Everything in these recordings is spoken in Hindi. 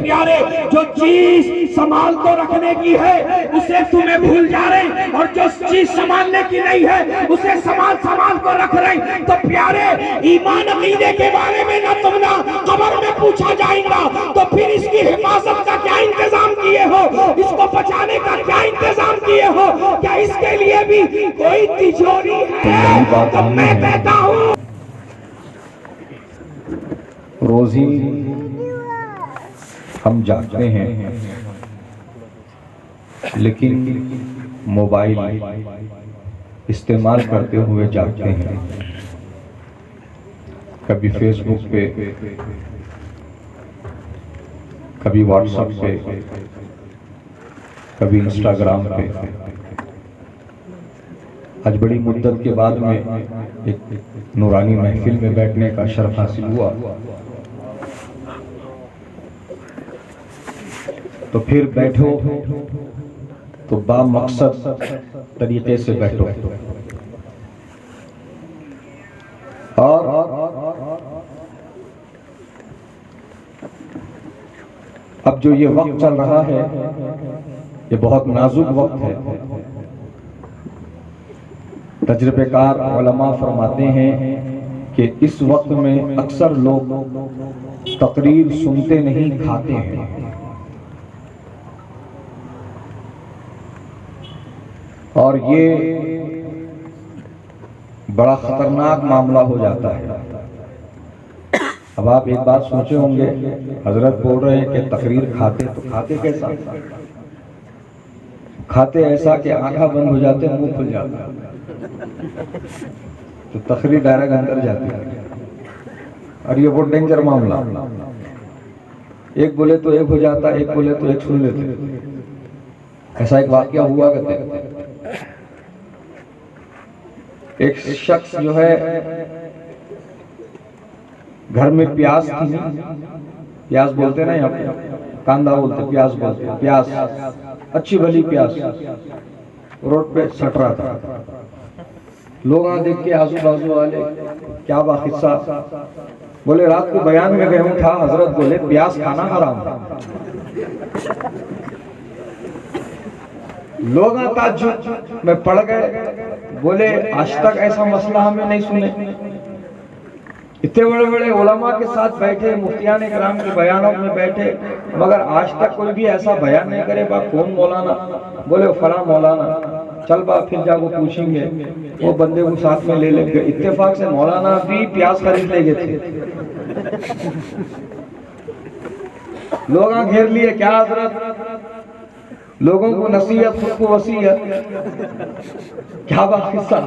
प्यारे जो चीज संभाल तो रखने की है उसे तुम्हें भूल जा रहे, और जो चीज संभालने की नहीं है उसे संभाल को रख रहे। तो प्यारे ईमान अकीदे के बारे में ना तुम ना कब्र में पूछा जाएगा, तो फिर इसकी हिफाजत का क्या इंतजाम किए हो, इसको बचाने का क्या इंतजाम किए हो? क्या इसके लिए भी कोई तिजोरी है? तो मैं कहता हूँ रोज ही हम जागते हैं, लेकिन मोबाइल इस्तेमाल करते हुए जागते हैं। कभी फेसबुक पे, कभी व्हाट्सएप पे, कभी इंस्टाग्राम पे। आज बड़ी मुद्दत के बाद में एक नूरानी महफिल में बैठने का शर्फ हासिल हुआ, तो फिर बैठो तो बामकसद तरीके से बैठो। और अब जो ये वक्त चल रहा है ये बहुत नाजुक वक्त है। तजर्बेकार उलमा फरमाते हैं कि इस वक्त में अक्सर लोग तकरीर सुनते नहीं, खाते हैं। और ये बड़ा खतरनाक मामला हो जाता है। अब आप एक बात सोचे होंगे, हजरत बोल रहे हैं कि तकरीर खाते, तो खाते कैसा? खाते ऐसा कि आंखें बंद हो जाते, मुंह खुल जाता है, तो तकरीर डायरेक्ट अंदर जाती है। और ये बहुत डेंजर मामला, एक बोले तो एक हो जाता, एक बोले तो एक सुन लेते। ऐसा एक वाकया हुआ करते, एक शख्स जो है घर में प्याज थी, प्याज बोलते ना यहाँ पे, कांदा बोलते, प्याज बोलते, प्याज अच्छी भली प्याज रोड पे सट रहा था। लोग देख के आजू बाजू वाले क्या बा किस्सा, बोले रात को बयान में गए था, हजरत बोले प्याज खाना हराम है। लोग ताज्जुब में पड़ गए, बोले आज तक ऐसा मसला हमें नहीं सुने। इतने बड़े बड़े उलमा के साथ बैठे, मुफ्तियान इकराम के बयानों में बैठे, मगर आज तक कोई भी ऐसा बयान नहीं करे। बा कौन मौलाना? बोले फला मौलाना। चल बा फिर जाको पूछेंगे, वो बंदे को साथ में ले लेंगे। इत्तेफाक से मौलाना भी प्याज खरीद ले गए थे। लोग घेर लिए, क्या हजरत? लोगों को नसीहत, खुद को वसीयत, क्या बात किस्सा?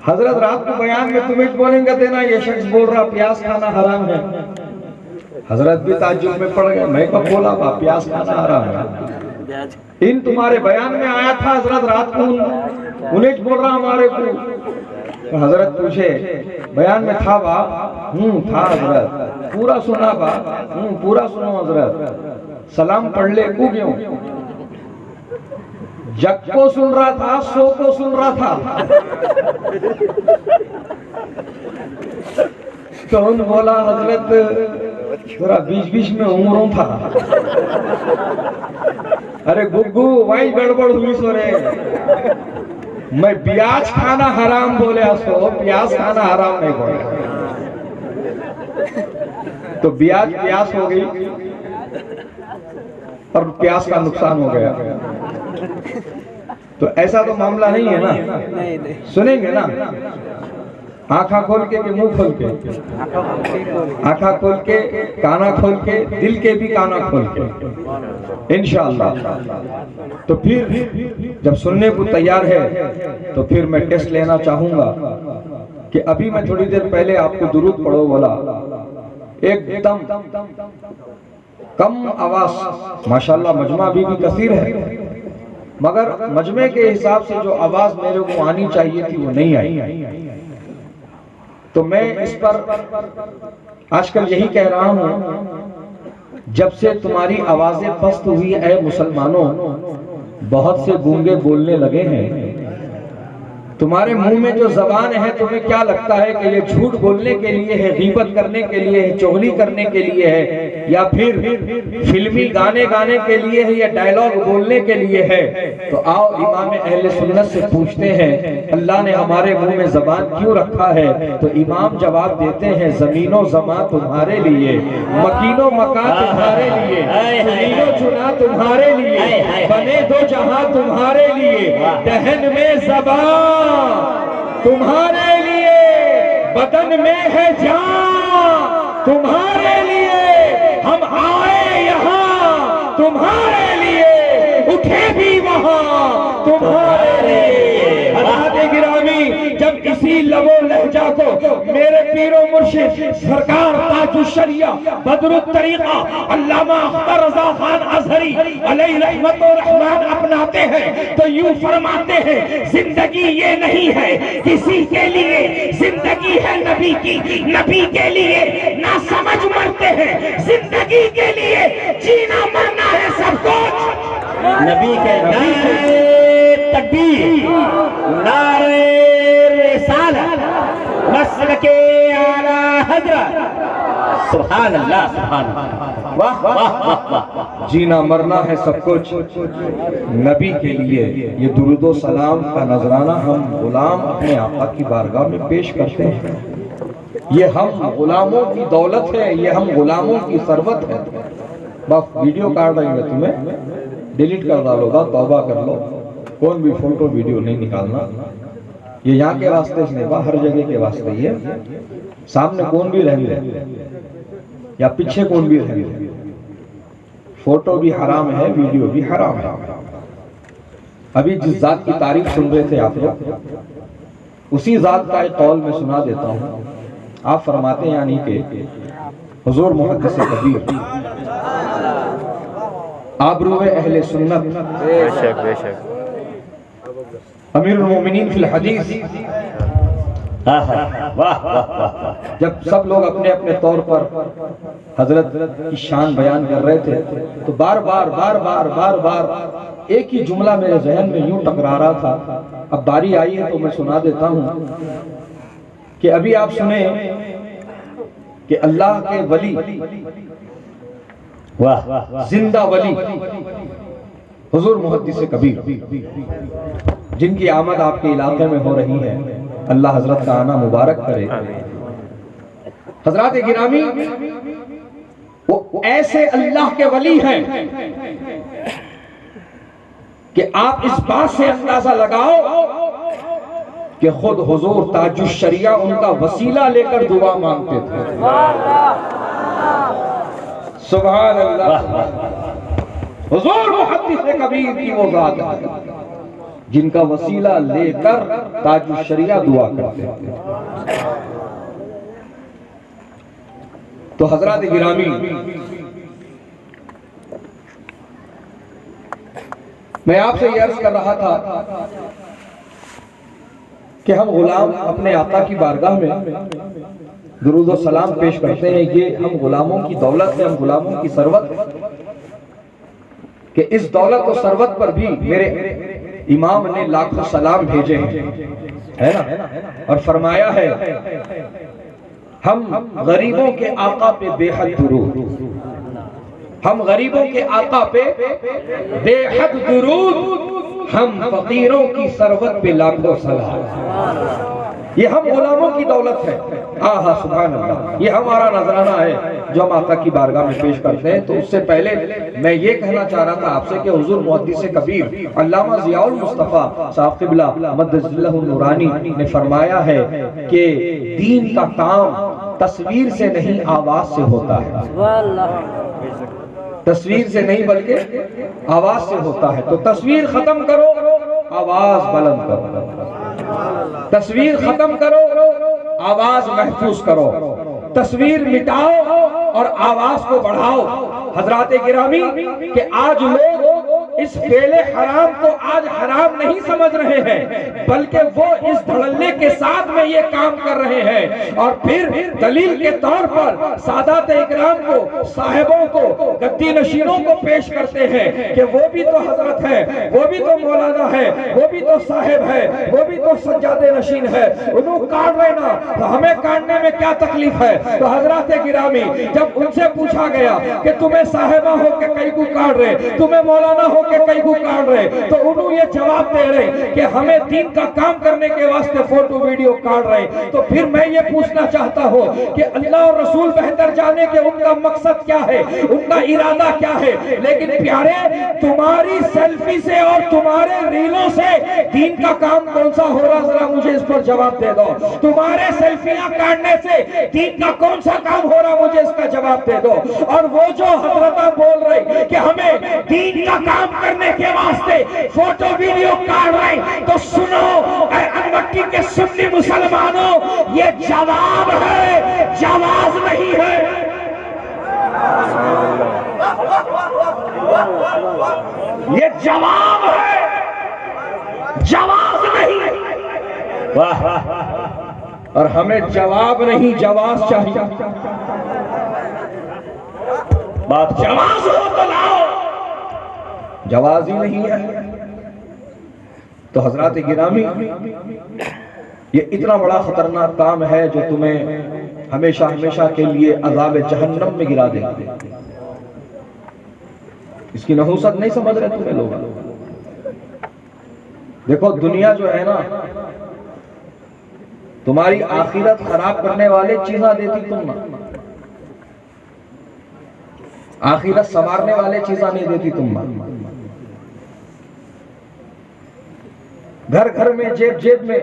हजरत रात को बयान में तुम्हें बोलेंगे देना, ये शख्स बोल रहा प्याज खाना हराम है। हजरत भी ताज्जुब में पड़ गए, मैं कब बोला बा प्याज खाना हराम है? इन तुम्हारे बयान में आया था हजरत रात को, उन्हें बोल रहा हमारे को। तो हजरत पूछे बयान में था बा? था हजरत। पूरा सुना बा? पूरा सुनो हजरत। सलाम पढ़ ले को क्यों? जग को सुन रहा था, सो को सुन रहा था। तो उन बोला हजरत थोड़ा बीच बीच में उम्रों था। अरे गुग्गू वही गड़बड़ हुई सो रे, मैं प्याज खाना हराम बोले, सो प्याज खाना हराम नहीं बोले। तो ब्याज प्यास हो गई और प्यास का नुकसान हो गया। तो ऐसा तो मामला नहीं है ना? सुनेंगे ना? आंखा खोल के मुंह खोल के, आंखा खोल के, काना खोल के, दिल के भी काना खोल के, इंशाअल्लाह। तो फिर जब सुनने को तैयार है तो फिर मैं टेस्ट लेना चाहूंगा कि अभी मैं थोड़ी देर पहले आपको दुरूद पढ़ो बोला, एकदम कम आवाज, माशाल्लाह मजमा भी कसीर है, मगर मजमे के हिसाब से जो आवाज मेरे को आनी चाहिए थी वो नहीं आई। तो मैं इस पर आजकल यही कह रहा हूं, जब से तुम्हारी आवाजें पस्त हुई है मुसलमानों, बहुत से गूंगे बोलने लगे हैं। तुम्हारे मुंह में जो जबान है, तुम्हें क्या लगता है कि ये झूठ बोलने के लिए है, गीबत करने के लिए है, चुगली करने के लिए है, या फिर फिल्मी गाने गाने के लिए है, या डायलॉग बोलने के लिए है? तो आओ इमाम अहले सुन्नत से पूछते हैं, अल्लाह ने हमारे मुंह में जबान क्यों रखा है? तो इमाम जवाब देते हैं, जमीनो जमा तुम्हारे लिए, मकीनो मकान तुम्हारे लिए, चुनीनो चुना तुम्हारे लिए, बने दो जहां तुम्हारे लिए, दहन में जबान तुम्हारे लिए, बदन में है जान तुम्हारे लिए, हम आए यहाँ तुम्हारे लिए, उठे भी वहाँ तुम्हारे लिए। हज़रत गिरामी जब इसी लबो लहजा को मेरे पीरो मुर्शिद सरकार ताजुश शरिया बदरुत तरीका अल्लामा अख्तर रज़ा खान अज़हरी अलैहि रहमत व रहमान अपनाते हैं तो यूं फरमाते हैं, जिंदगी ये नहीं है किसी के लिए, जिंदगी है नबी की, नबी के लिए ना समझ मरते हैं, जिंदगी के लिए जीना मरना है सब कुछ नबी के। नारे तकबीर, नारे रिसालत, मसलके आला हज़रत, सुभान अल्लाह, सुभान अल्लाह, वाह वाह वाह। जीना मरना है सब कुछ नबी के लिए। ये दुरूदो सलाम का नजराना हम गुलाम अपने आका की बारगाह में पेश करते हैं। ये हम गुलामों की दौलत है, ये हम गुलामों की सरवत है। बस वीडियो काट देंगे, तुम्हें डिलीट कर डालोगा, तौबा कर लो, कौन भी फोटो वीडियो नहीं निकालना। ये यहाँ के वास्ते नहीं बा, हर जगह के वास्ते। ये सामने कौन भी रहेंगे या पीछे कौन भी रहेंगे, फोटो भी हराम है, वीडियो भी हराम है। अभी जिस जात की तारीफ सुन रहे थे आप लोग, उसी जात का एक कौल मैं सुना देता हूँ। आप फरमाते हैं यानी कि हुजूर मुहद्दिस कबीर आबरूए अहले सुन्नत, बेशक बेशक, अमीरुल मोमिनीन फिल हदीस, वाह वाह। जब सब लोग अपने अपने तौर पर हजरत की शान बयान कर रहे थे तो बार बार बार बार बार बार एक ही जुमला मेरे जहन में यूं टकरा रहा था। अब बारी आई है तो मैं सुना देता हूं कि अभी आप सुने कि अल्लाह के वली, वाह, जिंदा वली हुजूर मुहद्दिस कबीर, जिनकी आमद आपके इलाके में हो रही है, अल्लाह हजरत का आना मुबारक करे। हजरत गिरामी वो ऐसे अल्लाह के वली हैं कि आप इस बात से अंदाजा लगाओ कि खुद हुजूर ताजुश शरिया उनका वसीला लेकर दुआ मांगते थे। सुभान अल्लाह। हुजूर मुहद्दिस कबीर की वो जात है जिनका वसीला लेकर ताजुश शरिया दुआ करते थे। तो हजरत गिरामी, मैं आपसे ये अर्ज कर रहा था कि हम गुलाम अपने आका की बारगाह में दुरूद और सलाम पेश करते हैं। ये हम गुलामों की दौलत है, हम गुलामों की सरवत, कि इस दौलत और सरवत पर भी मेरे इमाम ने लाखों सलाम भेजे हैं, है ना, और फरमाया है हम गरीबों के आका पे बेहद दुरूद, हम गरीबों के आका पे बेहद दुरूद, हम फकीरों की सरवत पे लाखों सलाम। ये हम गुलामों की दौलत है। आहा सुभान अल्लाह। ये हमारा नजराना है जो हम आका की बारगाह में पेश करते हैं। तो उससे पहले मैं ये कहना चाह रहा था आपसे कि हुजूर मुहद्दिस कबीर अल्लामा ज़ियाउल मुस्तफा साहब क़िबला मद्दज़िल्लहु नूरानी ने फरमाया है कि दीन का काम तस्वीर से नहीं आवाज से होता है। तस्वीर से नहीं बल्कि आवाज से होता है। तो तस्वीर खत्म करो, आवाज बुलंद करो। तस्वीर खत्म करो, आवाज महफूज करो। तस्वीर मिटाओ और आवाज को बढ़ाओ। हजरात गिरामी कि आज लोग इस फेले हराम को आज हराम नहीं समझ रहे हैं, बल्कि वो इस धड़ल्ले के साथ में ये काम कर रहे हैं। और फिर दलील के तौर पर सादात इकराम को, साहिबों को, गद्दी नशीनों को पेश करते हैं कि वो भी तो हजरत है, वो भी तो मौलाना है, वो भी तो साहिब है, वो भी तो सज्जादे नशीन है, उन्होंने काट रहे ना, तो हमें काटने में क्या तकलीफ है। तो हजरत गिरामी जब उनसे पूछा गया कि तुम्हें साहिबा हो के कई को काट रहे, तुम्हें मौलाना हो के कई को काट रहे, तो उन्होंने ये जवाब दे रहे कि हमें दीन का काम करने के वास्ते फोटो वीडियो काट रहे। तो फिर मैं ये पूछना चाहता हूँ कि अल्लाह और रसूल बेहतर जाने के उनका मकसद क्या है, उनका इरादा क्या है। लेकिन प्यारे, तुम्हारी सेल्फी से और तुम्हारे रीलों से दीन का काम कौन सा हो रहा, जरा मुझे इस पर जवाब दे दो। तुम्हारे सेल्फियां काटने से दीन का कौन सा काम हो रहा, मुझे इसका जवाब दे दो। और वो जो हजरत बोल रहे कि हमें दीन का काम करने के वास्ते फोटो वीडियो काट रहे, तो सुनो अनमक्की के सुन्नी मुसलमानों, ये जवाब है, जवाब नहीं है। ये जवाब है, जवाब नहीं। वाह और हमें जवाब नहीं, जवाब चाहिए। बात जवाब हो तो लाओ, जवाब ही नहीं है। तो हजरत गिरामी, ये इतना बड़ा खतरनाक काम है जो तुम्हें हमेशा हमेशा के लिए अज़ाब जहन्नम में गिरा देगा। इसकी नहूसत नहीं समझ रहे तुम्हें लोग। देखो, दुनिया जो है ना, तुम्हारी आखिरत खराब करने वाले चीज़ा देती तुम ना, आखिरत संवारने वाले चीज़ा नहीं देती तुम ना। घर घर में, जेब जेब में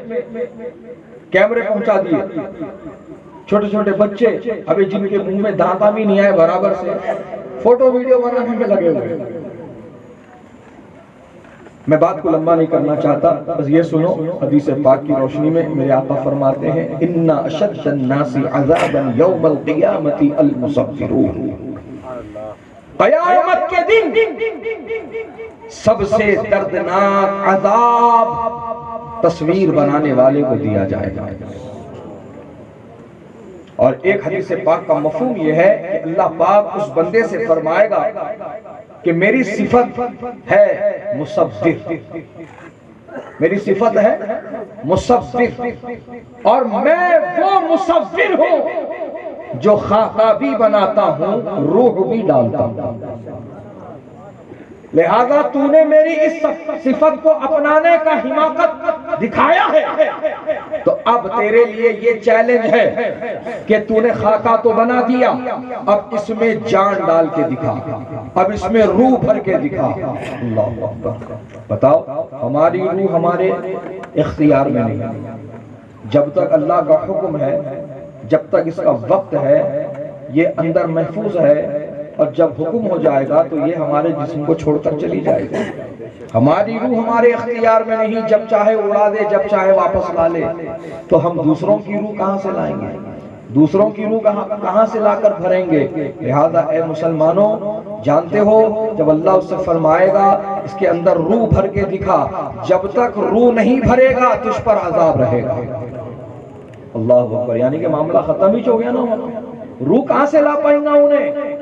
कैमरे पहुंचा दिए। छोटे छोटे बच्चे अभी जिनके मुंह में दांता भी नहीं आए बराबर से, फोटो वीडियो बनाने में लगे हुए। मैं बात को लंबा नहीं करना चाहता, बस ये सुनो, हदीस पाक की रोशनी में मेरे आका फरमाते हैं, इन्ना अशद्दन्नासी अज़ाबन यौमल क़ियामति अल मुसफ़्फ़िरून। क़यामत के दिन सबसे दर्दनाक अज़ाब तस्वीर बनाने वाले को दिया जाएगा। और एक हदीस पाक का मफहूम यह है कि अल्लाह पाक उस बंदे से फरमाएगा कि मेरी सिफत है मुसव्विर, मेरी सिफत है मुसव्विर, और मैं वो मुसव्विर हूं जो खाका भी बनाता हूं, रूह भी डालता हूं। लिहाजा तूने मेरी इस सिफत को अपनाने का हिमाकत दिखाया है, तो अब तेरे लिए ये चैलेंज है कि तूने खाका तो बना दिया, अब इसमें जान डाल के दिखा, अब इसमें रूह भर के दिखा। अल्लाह अकबर। बताओ, हमारी रूह हमारे इख्तियार में नहीं है। जब तक अल्लाह का हुक्म है, जब तक इसका वक्त है, ये अंदर महफूज है, और जब हुक्म हो जाएगा तो ये हमारे जिस्म को छोड़कर चली जाएगी। हमारी रूह हमारे इख्तियार में नहीं, जब चाहे उड़ा दे, जब चाहे वापस ला ले। तो हम दूसरों की रूह कहां से लाएंगे, दूसरों की रूह कहां से लाकर भरेंगे। लिहाजा ए मुसलमानों, जानते हो, जब अल्लाह उससे फरमाएगा इसके अंदर रूह भर के दिखा, जब तक रूह नहीं भरेगा तुझ पर अजाब रहेगा। अल्लाह अकबर। यानी कि मामला खत्म ही हो गया ना। रूह कहां से ला पाएंगा उन्हें,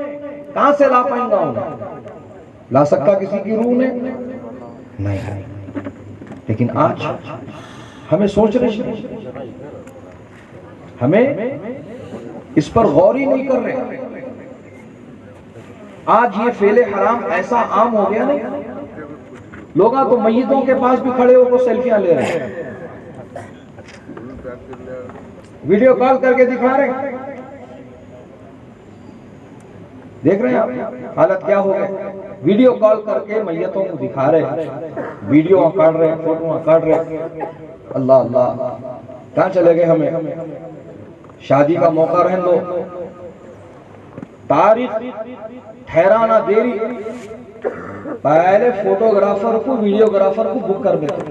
कहां से ला पाएंगा उन्हें? ला सकता किसी की रूह ने नहीं। लेकिन आज हमें सोच रहे, हमें इस पर गौर ही नहीं कर रहे। आज ये फेले हराम ऐसा आम हो गया नहीं, लोग तो मय्यतों के पास भी खड़े होकर सेल्फियां ले रहे हैं, वीडियो कॉल करके दिखा रहे हैं। देख रहे हैं आप हालत क्या हो गई। वीडियो कॉल करके मैयतों को दिखा रहे, वीडियो काट रहे, फोटो काट रहे। अल्लाह अल्लाह, कहां चले गए हमें। शादी का मौका रहने दो, तारीख ठहराना देरी, पहले फोटोग्राफर को, वीडियोग्राफर को बुक कर देते।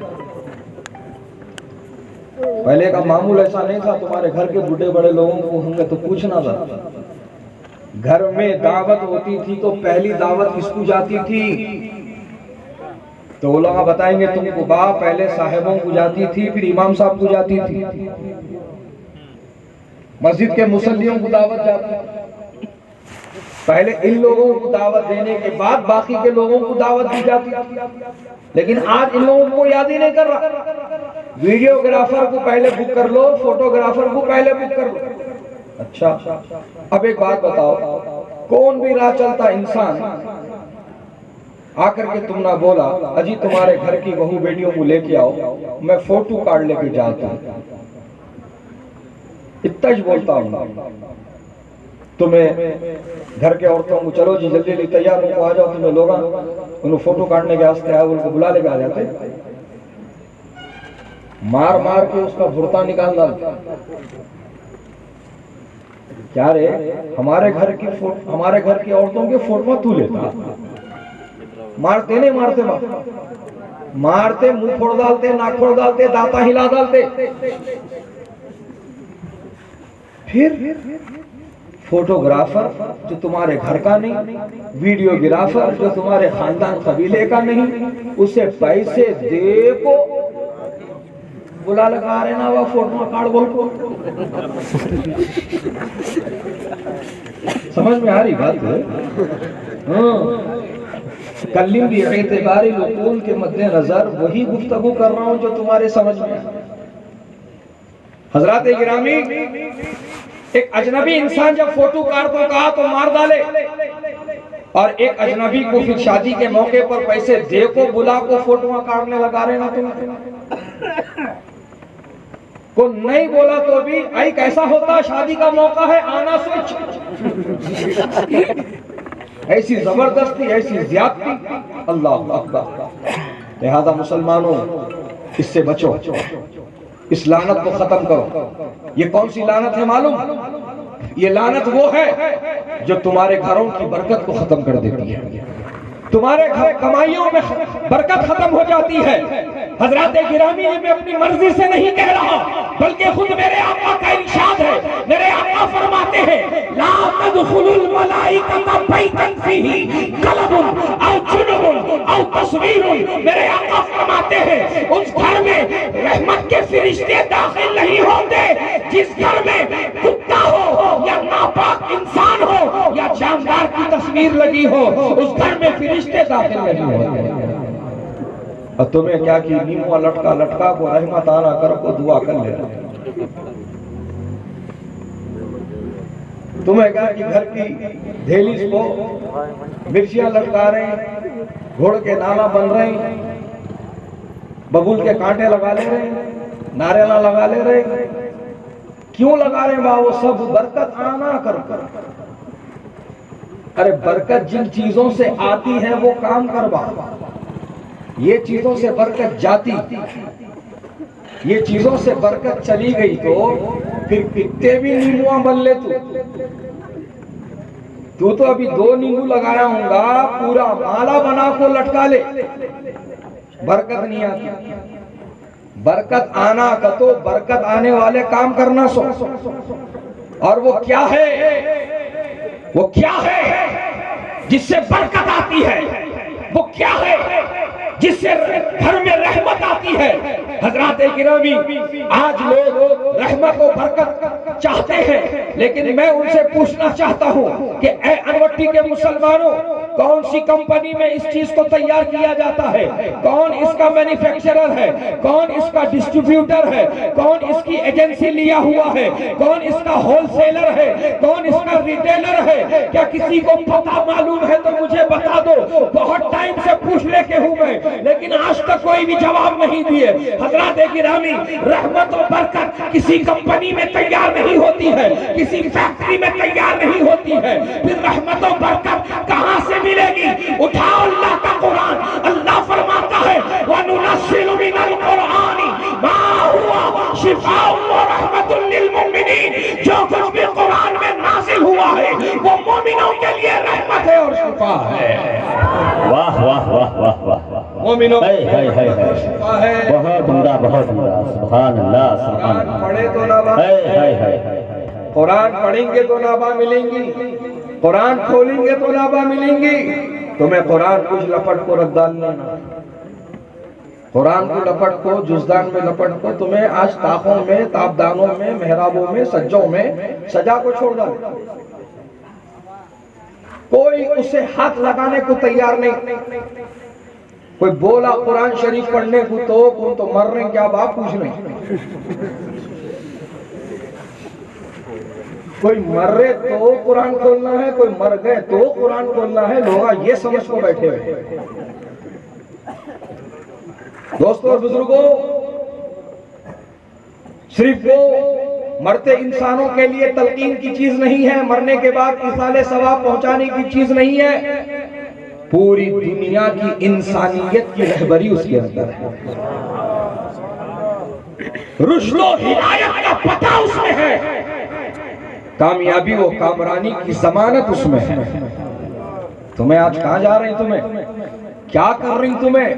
पहले का मामूल ऐसा नहीं था, तुम्हारे घर के बूढ़े बड़े लोगों को होंगे तो पूछना था। घर में दावत होती थी तो पहली दावत किसको जाती थी? तो वो लोग बताएंगे तुमको बा पहले साहिबों को जाती थी, फिर इमाम साहब को जाती थी, मस्जिद के मुसल्लियों को दावत जाती, पहले इन लोगों को दावत देने के बाद बाकी के लोगों को दावत दी जाती थी। लेकिन आज इन लोगों को याद ही नहीं कर रहा। वीडियोग्राफर को पहले बुक कर लो, फोटोग्राफर को पहले बुक कर लो। अच्छा, अब एक बात बताओ, कौन भी राह चलता इंसान आकर के तुम ना बोला अजी तुम्हारे घर की बहू बेटियों को लेके आओ, मैं फोटो कार्ड लेके जाता हूं, इतना ही बोलता हूं। तुम्हें घर के औरतों को चलो जी जल्दी जल्दी तैयार हो आ जाओ, तुम्हें लोग उन्हें फोटो काटने के वास्ते आए, उनको बुला लेके आ जाते, मार मार के उसका भुर्ता निकाल डालते। क्या रे, हमारे घर की औरतों के फोटो तू लेता? मारते नहीं मारते, मारते, मुंह फोड़ डालते, नाक फोड़ डालते, दांता हिला डालते। फिर फोटोग्राफर जो तुम्हारे घर का नहीं, वीडियोग्राफर जो तुम्हारे खानदान कबीले का नहीं, उसे पैसे दे को बुला लगा रहे ना वो फोटो कार्ड बोल को। समझ में आ रही बात है? कल्लिम भी एतबारी लुकूल के मद्देनजर वही गुफ्तगू कर रहा हूं जो तुम्हारे समझ में है। हजरात गिरामी, एक अजनबी इंसान जब फोटो कार्ड को कहा तो मार डाले, और एक अजनबी को फिर शादी के मौके पर पैसे दे को बुला को फोटो काटने लगा रहे ना तुम को नहीं बोला तो भी आई कैसा होता, शादी का मौका है आना स्विच। ऐसी जबरदस्ती, ऐसी ज्यादती, अल्लाह अकबर। लिहाजा मुसलमानों इससे बचो, इस लानत को खत्म करो। ये कौन सी लानत है मालूम? ये लानत वो है जो तुम्हारे घरों की बरकत को खत्म कर देती है, तुम्हारे घर कमाइयों में बरकत खत्म हो जाती है। हजरात गिरामी, मैं अपनी मर्जी से नहीं कह रहा, बल्कि खुद मेरे आका का इरशाद है। मेरे आका फरमाते हैं ला तदखुलुल मलाइकता बैतन फीही कलबुन औ जुनुबुन औ तस्वीरुन। मेरे आका फरमाते हैं उस घर में रहमत के फरिश्ते दाखिल नहीं होते जिस घर में कुत्ता हो या नापाक इंसान हो या जानदार की तस्वीर लगी हो, उस घर में फरिश्ते दाखिल नहीं होते। और तुम्हें क्या कि नीमुआ लटका लटका को रहमत आना कर को दुआ कर ले। तुम्हें क्या कि घर की धेली को मिर्चियां लटका रहे हैं, घोड़ के नाला बन रहे हैं, बबूल के कांटे लगा ले रहे हैं, नारियल लगा ले रहे हैं। क्यों लगा रहे हैं बा? वो सब बरकत आना कर कर। अरे बरकत जिन चीजों से आती है वो काम करवा, ये चीजों से बरकत जाती, ये चीजों से बरकत चली गई तो फिर कितने भी नींबुआ बन ले तू तो अभी 2 नींबू लगाया होगा, पूरा माला बना को लटका ले, बरकत नहीं आती। बरकत आना का तो बरकत आने वाले काम करना सो। और वो क्या है, वो क्या है जिससे बरकत आती है? वो क्या है जिससे घर में रहमत आती है? हजरात गिरामी, आज लोग रहमत और बरकत चाहते हैं, लेकिन मैं उनसे पूछना चाहता हूं कि ए अनवट्टी के मुसलमानों, कौन सी कंपनी में इस चीज को तैयार किया जाता है? कौन इसका मैन्युफैक्चरर है? कौन इसका डिस्ट्रीब्यूटर है? कौन इसकी एजेंसी लिया हुआ है? कौन इसका होलसेलर है? कौन इसका रिटेलर है? क्या किसी को पता मालूम है तो मुझे बता दो। बहुत टाइम से पूछ लेके हूं मैं, लेकिन आज तक कोई भी जवाब नहीं दिए। हजरात गिरामी, रहमत और बरकत किसी कंपनी में तैयार नहीं होती है, किसी फैक्ट्री में तैयार नहीं होती है। फिर रहमत और बरकत कहां से मिलेगी? उठाओ अल्लाह का कुरान। अल्लाह फरमाता है वनुनस्सिलु मिनल कुरानी मा हुवा शिफाउन व रहमतुल लिल मुमिनीन। जो कुछ भी कुरान में नाज़िल हुआ है वो मोमिनों के लिए रहमत है और शिफा है। वाह वाह वाह वाह वाह, मोमिनों है बहुत उम्दा, बहुत उम्दा। सुभान अल्लाह, सुभान अल्लाह। पढ़े तो नाबा, कुरान पढ़ेंगे तो नाबा मिलेंगी, कुरान खोलेंगे तो नाबा मिलेंगी। तुम्हें कुरान कुछ लपट को रख डालना, कुरान को लपट को, जुज़दान में लपट को, तुम्हें आज ताकों में, ताबदानों में, मेहराबों में, सज्जों में सजा को छोड़ डाले। कोई उसे हाथ लगाने को तैयार नहीं। कोई बोला कुरान शरीफ पढ़ने को तो कौन तो मर रहे क्या बाप पूछ रहे। कोई मर रहे तो कुरान खोलना है, कोई मर गए तो कुरान खोलना है। लोग ये समझ को बैठे हुए। दोस्तों और बुजुर्गों, सिर्फ वो मरते इंसानों के लिए तलकीन की चीज नहीं है, मरने के बाद इसाले सवाब पहुंचाने की चीज नहीं है। पूरी दुनिया की इंसानियत की रहबरी उसके अंदर है। रुश्दो हिदायत का पता उसमें है। कामयाबी व कामरानी की जमानत उसमें है। तुम्हें आज कहां जा रही, तुम्हें क्या कर रही, तुम्हें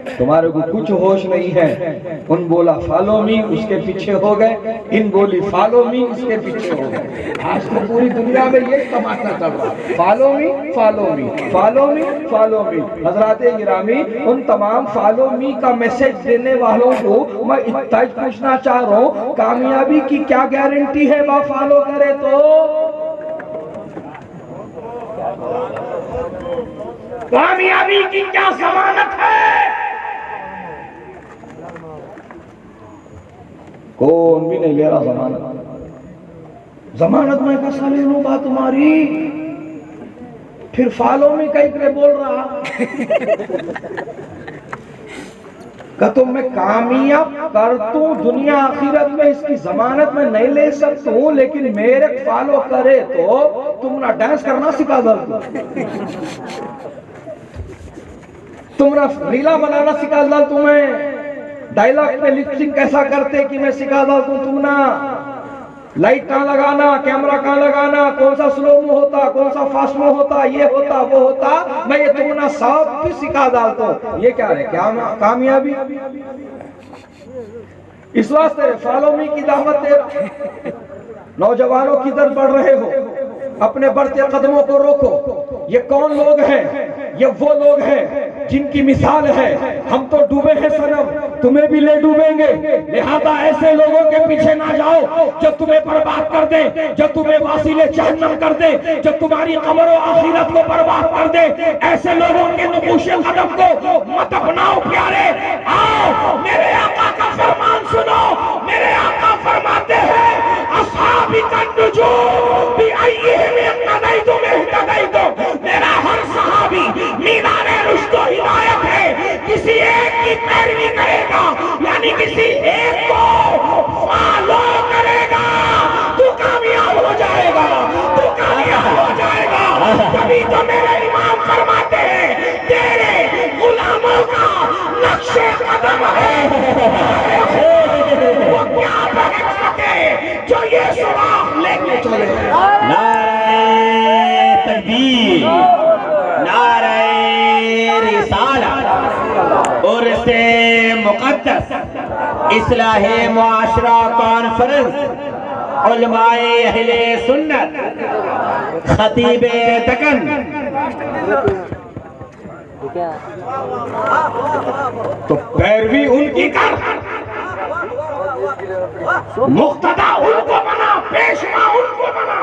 तुम्हारे को कुछ होश नहीं है। उन बोला फॉलो मी, उसके पीछे हो गए। इन बोली फॉलो मी, इसके पीछे हो गए। आज तो पूरी दुनिया में ये तमाशा चल रहा है, follow me, follow me, follow me, follow me. हजरात गिरामी, उन तमाम फॉलो मी का मैसेज देने वालों को मैं इतना पूछना चाह रहा हूँ, कामयाबी की क्या गारंटी है बा फॉलो करे तो? कामयाबी की क्या जमानत है? कौन भी नहीं ले रहा जमानत। जमानत में कैसा ले लूं बात तुम्हारी? फिर फॉलो में कई करे बोल रहा का तुम मैं कामयाब कर तू दुनिया आखिरत में, इसकी जमानत में नहीं ले सकता हूं, लेकिन मेरे फॉलो करे तो तुम ना डांस करना सिखा दो, तुम ना रीला बनाना सिखा दो, तुम्हें डायलॉग पे लिपसिंग कैसा करते कि मैं सिखा दो तुम ना लाइट कहां लगाना, कैमरा कहां लगाना, कौन सा स्लो में होता, कौन सा फास्ट में होता, ये होता वो होता, मैं ये तुम ना सब कुछ सिखा डालता हूं। ये क्या है, क्या कामयाबी? इस वास्ते फॉलो मी की दावत दे रहा। नौजवानों किधर बढ़ रहे हो, अपने बढ़ते कदमों को रोको। ये कौन लोग हैं? ये वो लोग हैं जिनकी मिसाल है। हम तो डूबे हैं सनम, तुम्हें भी ले डूबेंगे। लिहाजा ऐसे लोगों के पीछे ना जाओ जो तुम्हें बर्बाद कर दे, जो तुम्हें वासिले जहन्नम कर दे, जो तुम्हारी कब्र और आखिरत को बर्बाद कर दे। ऐसे लोगों के नक़ूशे कदम को मत अपनाओ प्यारे। आओ मेरे आका का फरमान सुनो। मेरे आका फरमाते हैं, अस्हाबी कन्नुजूम बिअय्यिहिम इक़्तदैतुम इह्तदैतुम। मेरा हर सहाबी मीनारे रुश्द व हिदायत है। किसी एक की पैरवी करेगा, यानी किसी एक को फॉलो करेगा, तू कामयाब हो जाएगा, तू कामयाब हो जाएगा। तभी तो मेरे इमाम फरमाते हैं, तेरे गुलामों का नक्शे कदम है वो क्या बहक सके जो ये सुराख लेके चले। नारे तकबीर, नारे रिसालत, उर्से मुक़द्दस, इस्लाहे मुआशरा कॉन्फ्रेंस, उलमाए अहले सुन्नत, खतीबे दकन, तो पैरवी उनकी कर, मुक्तदा उनको बना, पेशवा उनको बना।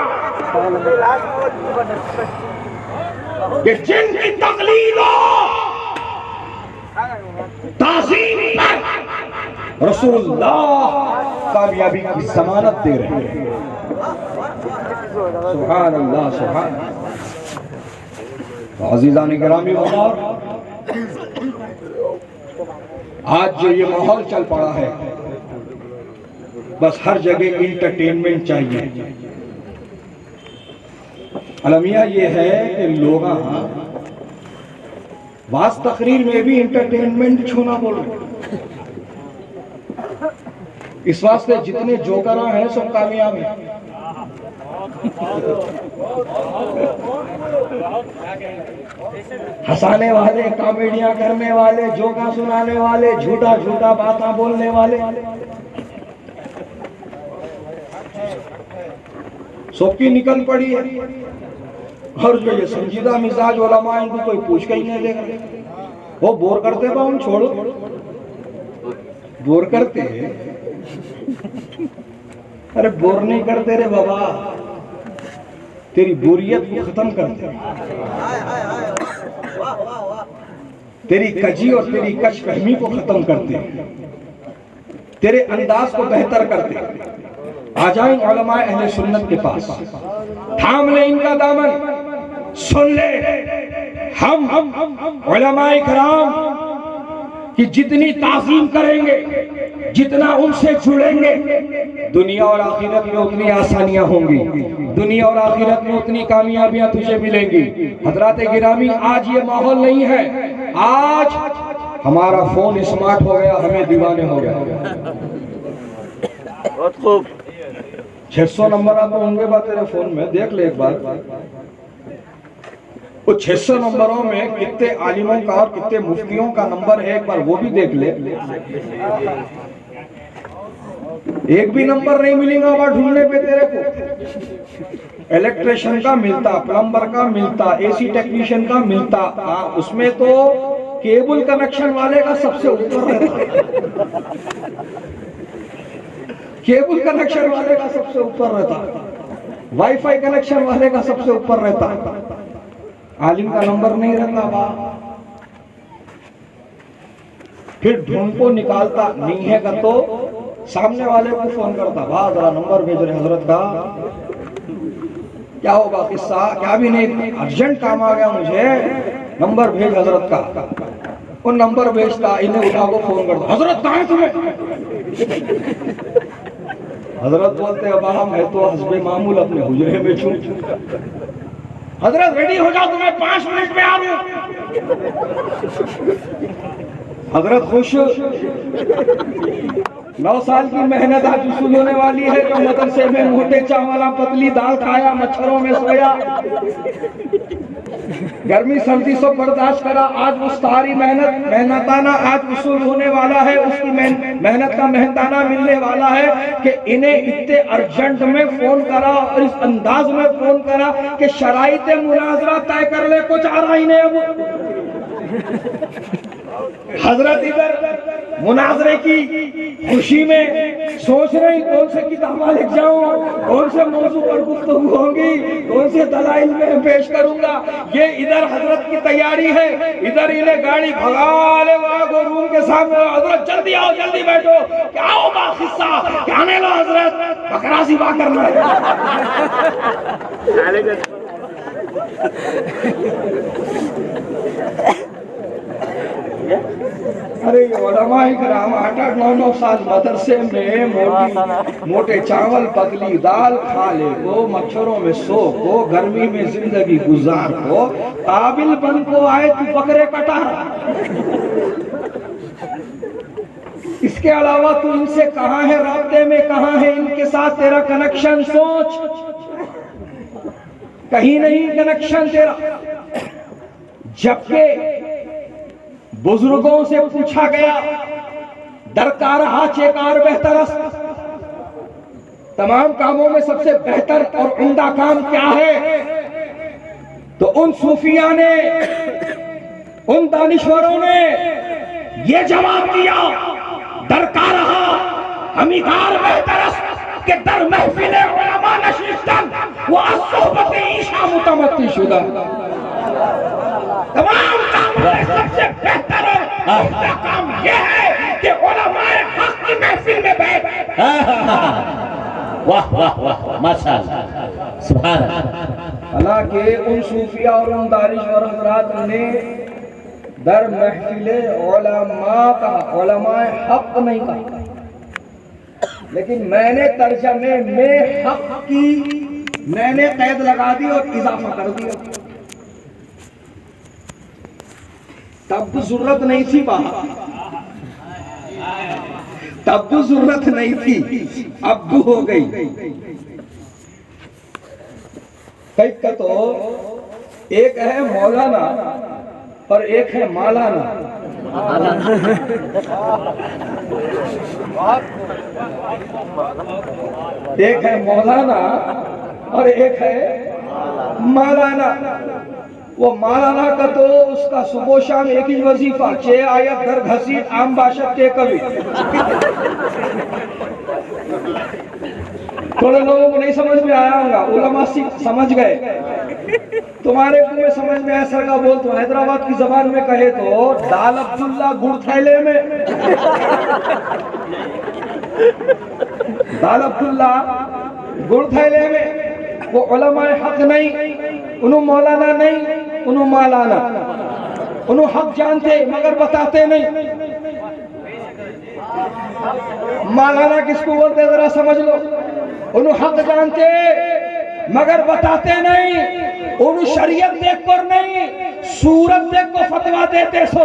कि जिनकी तकलीद ताज़ीम पर रसूलुल्लाह कामयाबी की जमानत दे रहे हैं। सुभान अल्लाह, सुभान। अज़ीज़ान गिरामी वक़ार, आज जो ये माहौल चल पड़ा है, बस हर जगह इंटरटेनमेंट चाहिए। अलमिया ये है कि लोग वास तकरीर में भी इंटरटेनमेंट छूना बोल रहे। इस वास्ते जितने जोकरा हैं सब कामयाब हैं। हंसाने वाले, कॉमेडियां करने वाले, जोका सुनाने वाले, झूठा झूठा बातें बोलने वाले, सबकी निकल पड़ी है। और जो ये संजीदा मिजाज उलमा, इनको कोई पूछ के ही नहीं देगा, वो बोर करते बा, उन छोड़ो। बोर करते हैं? अरे बोर नहीं करते रे बाबा, तेरी बोरियत को खत्म करते, तेरी कजी और तेरी कशफहमी को खत्म करते, तेरे अंदाज को बेहतर करते। आ जाए उलमाए अहले सुन्नत के पास, थाम ले इनका दामन, सुन ले हम उलमाए किराम कि जितनी ताज़ीम करेंगे, जितना उनसे जुड़ेंगे, दुनिया और आखिरत में उतनी आसानियां होंगी, दुनिया और आखिरत में उतनी कामयाबियां तुझे मिलेंगी। हजरात गिरामी, आज ये माहौल नहीं है, आज हमारा फोन स्मार्ट हो गया, हमें दीवाने हो गया। बहुत खूब। 600 नंबर आप होंगे बात तेरे फोन में, देख ले एक बार। वो 600 नंबरों में कितने आलिमों का और कितने मुफ्तियों का नंबर है, एक बार वो भी देख ले। एक भी नंबर नहीं मिलेगा वहां ढूंढने पे तेरे को। इलेक्ट्रिशियन का मिलता, प्लम्बर का मिलता, एसी टेक्नीशियन का मिलता, उसमें तो केबल कनेक्शन वाले का सबसे ऊपर रहता, केबल कनेक्शन वाले का सबसे ऊपर रहता, वाईफाई कनेक्शन वाले का सबसे ऊपर रहता, आलिम का नंबर नहीं रहता बा। फिर ढूंढ को निकालता, नहीं है का तो सामने वाले को फोन करता, वाह जरा नंबर भेज रहे हजरत का, क्या होगा किस्सा, क्या भी नहीं, अर्जेंट काम आ गया मुझे, नंबर भेज हजरत का। वो नंबर भेजता, इन्हें उठा को फोन करता, हजरत कहाँ है तुम्हें? हजरत बोलते हैं बाबा मैं तो हस्बे मामूल अपने हुजरे में छूं। हजरत रेडी हो जाओ, तुम्हें 5 मिनट में आ रहा हूं। हजरत खुश, 9 साल की मेहनत आज वसूल होने वाली है। जो मदरसे में मोटे चावल पतली दाल खाया, मच्छरों में सोया, गर्मी सर्दी सब बर्दाश्त करा, आज वो सारी मेहनताना आज वसूल होने वाला है, उसकी मेहनत का मेहनताना मिलने वाला है कि इन्हें इतने अर्जेंट में फोन करा और इस अंदाज में फोन करा कि शराइत मुनाजरा तय कर ले, कुछ आ रहा ही नहीं। अब हजरत इधर मुनाजरे की खुशी में सोच रही कौन से किताबा लिख जाऊं, कौन से मौजू पर गुफ्तगू होगी, कौन से दलाइल में पेश करूंगा। ये इधर हजरत की तैयारी है, इधर इन्हें गाड़ी भगा ले वो रूम के सामने, हजरत जल्दी आओ, जल्दी बैठो, क्या होगा किस्सा, क्या नहीं लो हजरत, बकरा सिवा करना है। अरे उलमाए किराम 8-9 साल मदरसे में मोटे चावल पतली दाल खा ले को, मच्छरों में सो को, गर्मी में जिंदगी गुजार को, काबिल बन को आए तू बकरे कटा। इसके अलावा तू इनसे कहाँ है राब्ते में, कहाँ है इनके साथ तेरा कनेक्शन, सोच, कहीं नहीं कनेक्शन तेरा। जबकि बुजुर्गों से पूछा गया, दरकार हा चेकार बेहतरस, तमाम कामों में सबसे बेहतर और उम्दा काम क्या है? तो उन सूफिया ने, उन दानिश्वरों ने ये जवाब दिया, दरकार हा हमीदार बेहतरस के दर महफिल उलमा नशिस्तन व असोबत ईशा मुतमत्ती शुदा। तमाम कामों में सबसे बेहतर और उम्दा काम यह है कि उलमाए हक की महफिल में बैठ। वाह वाह वाह, माशाअल्लाह, सुभान अल्लाह। हालांकि उन सूफिया और उन दानिश्वर हजरात ने दर महफिले उलमा का उलमाए हक नहीं कहा, लेकिन मैंने तर्जमे में हक की मैंने कैद लगा दी और इजाफा कर दिया। तब तो जरूरत नहीं थी बाहर, तब तो जरूरत नहीं थी, अब तो हो गई। कई का तो एक है मौलाना और एक है मालाना। एक है मौलाना और एक है मालाना। वो मौलाना का तो उसका सुबह शाम एक ही वजीफा 6 आयत दर घसीट आम बाशत के कवि। थोड़े लोगों को नहीं समझ में आया होगा, उलमा समझ गए, तुम्हारे को में समझ में आया। सर का बोल तो हैदराबाद की जबान में कहे तो दाल अब्दुल्ला गुड़ थैले में। दाल अब्दुल्ला गुड़ थैले में। वो उलमाए हक नहीं, उन्हों मौलाना नहीं, उन्हों मौलाना, उन्हों हक जानते मगर बताते नहीं। मौलाना किसको बोलते जरा समझ लो। उन्हों हक जानते मगर बताते नहीं। उन शरीयत देख कर नहीं, सूरत देख को फतवा देते सो।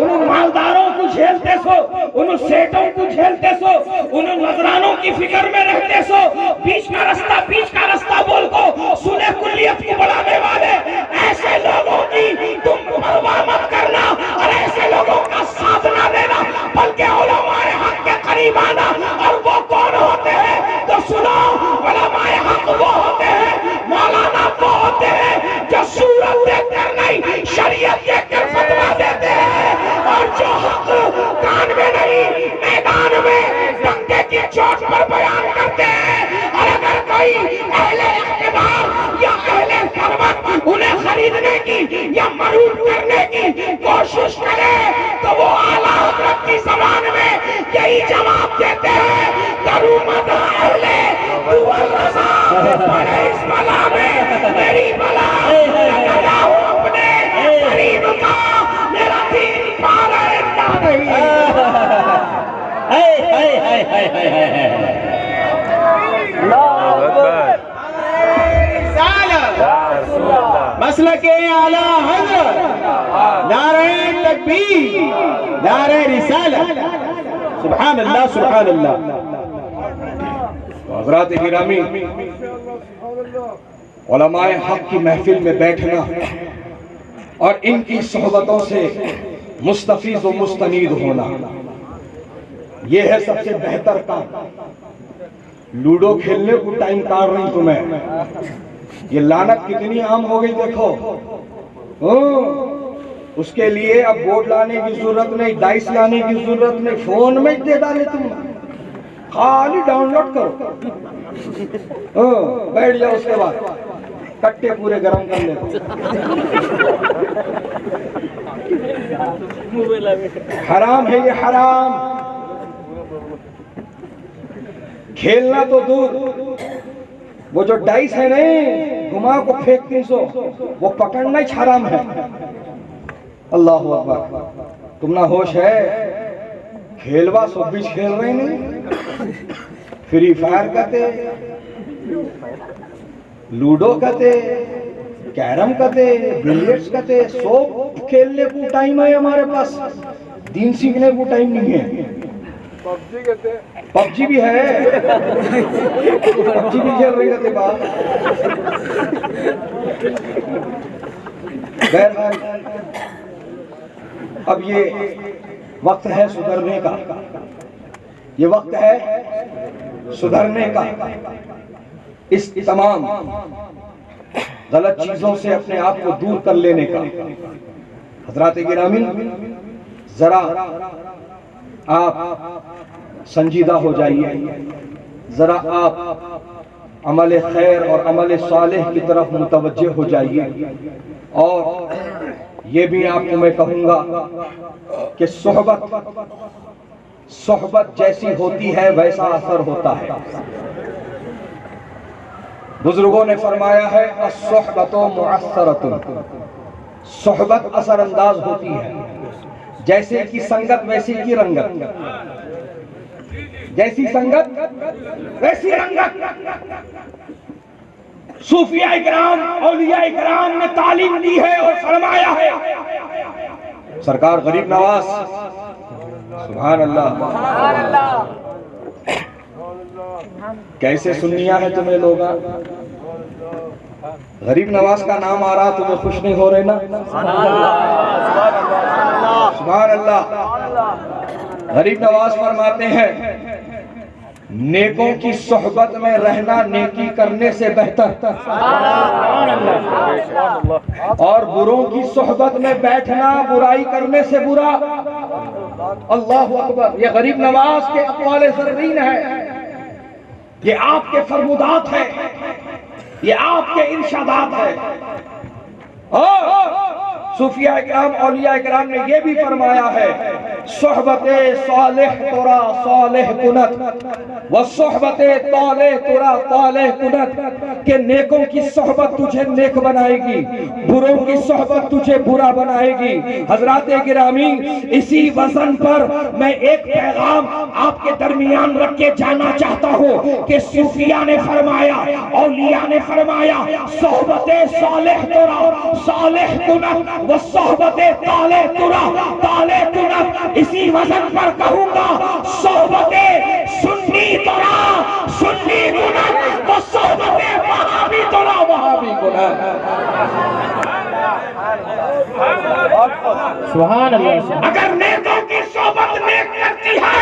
उन मालदारों को झेलते सो, उन सेठों को झेलते सो, उन नजरानों की फिक्र में रहते सो। बीच का रास्ता बोल को सुने कुल्लियत को बढ़ाने वाले ऐसे लोगों की तुम परवाह मत करना और ऐसे लोगों का साथ ना देना, बल्कि उलमाए हक के करीब आना। और वो कौन होते हैं तो सुनो, उलमाए हक वो होते हैं, मौलाना वो होते हैं जो सूरत देखकर नहीं शरीयत देखकर फतवा देते हैं। और जो हक कान में नहीं मैदान में डंके की चोट पर बयान करते हैं। और अगर कोई अहले इख्तिदार या अहले सरवत उन्हें खरीदने की या मरूद करने की कोशिश करे तो वो आला हज़रत की ज़बान में यही जवाब देते हैं, करूँ मत अहले दुअल रज़ा बड़े इस बला में मेरी बला लगा हूँ अपने करीब का, मेरा दीन पारा नहीं। मसलक आला हज़रत, नारे तकबीर, नारे रिसालत, सुभान अल्लाह सुभान अल्लाह। हज़रात गिरामी, उलमाए हक की महफिल में बैठना और इनकी सोहबतों से मुस्तफीज़ व मुस्तनीद होना, यह है सबसे बेहतर काम। लूडो खेलने को टाइम काट रही तुम्हें, ये लानत कितनी आम हो गई देखो। उसके लिए अब बोर्ड लाने की जरूरत नहीं, डाइस लाने की जरूरत नहीं, फोन में दे डाले तुम, खाली डाउनलोड करो, बैठ जाओ, उसके बाद कट्टे पूरे गरम कर ले। हराम है ये, हराम। खेलना तो दूर, वो जो डाइस है नहीं घुमा को फेंकती सो, वो पकड़ना ही हराम है। अल्लाह अकबर। तुम ना होश है, खेलवा सो बीच खेल रहे नहीं, फ्री फायर कहते, लूडो कहते, कैरम कहते, बिलियर्ड्स कहते, सब खेलने को टाइम है हमारे पास, दीन सीखने को टाइम नहीं है। पबजी भी है, पबजी भी खेल रही कहते बात। अब ये वक्त है सुधरने का, ये वक्त है सुधरने का। इस तमाम गलत चीजों से अपने आप को दूर कर लेने का। हज़रात गिरामी, जरा आप संजीदा हो जाइए, जरा आप अमल खैर और अमल सालेह की तरफ मुतवज्जे हो जाइए। और ये भी आपको मैं कहूँगा कि सोहबत जैसी होती है वैसा असर होता है। बुजुर्गों ने फरमाया है, अस्सोहबतो मुअस्सरतुन, सोहबत असरअंदाज होती है। जैसे की संगत वैसी की रंगत, जैसी संगत वैसी रंगत। सूफिया इकराम, औलिया इकराम ने तालीम दी है और फरमाया है। सरकार गरीब नवाज, सुभान अल्लाह, कैसे सुन्निया है तुम्हें लोग। गरीब नवाज का नाम आ रहा, तुम्हें खुश नहीं हो रहे ना? सुभान अल्लाह। गरीब नवाज फरमाते हैं, नेकों की सोहबत में रहना नेकी करने से बेहतर, और बुरों की सोहबत में बैठना बुराई करने से बुरा। अल्लाह अकबर। ये गरीब नवाज के अक़वाल ज़र्रीन है, ये आपके फरमुदात है, ये आपके इरशादात है। और सूफिया इकराम औलिया इकराम ने यह भी फरमाया है, सोहबते सालेह तुरा सालेह कुनत व सोहबते तालेह तुरा तालेह कुनत, के नेकों की सोहबत तुझे नेक बनाएगी, बुरों की सोहबत तुझे बुरा बनाएगी। हजरात गिरामी, इसी वजन पर मैं एक पैगाम आपके दरमियान रख के जाना चाहता हूँ कि सूफिया ने फरमाया, औलिया ने फरमाया, सोहबते सालेह तुरा सालेह कुनत वो सोहबते ताले तुरा ताले कुनत। इसी वजन पर कहूंगा, सोहबते सुन्नी तुरा सुन्नी कुनत वो सोहबते वहाबी तुरा वहाबी कुनत। सुभान अल्लाह। अगर नेकों की सोहबत नेक करती है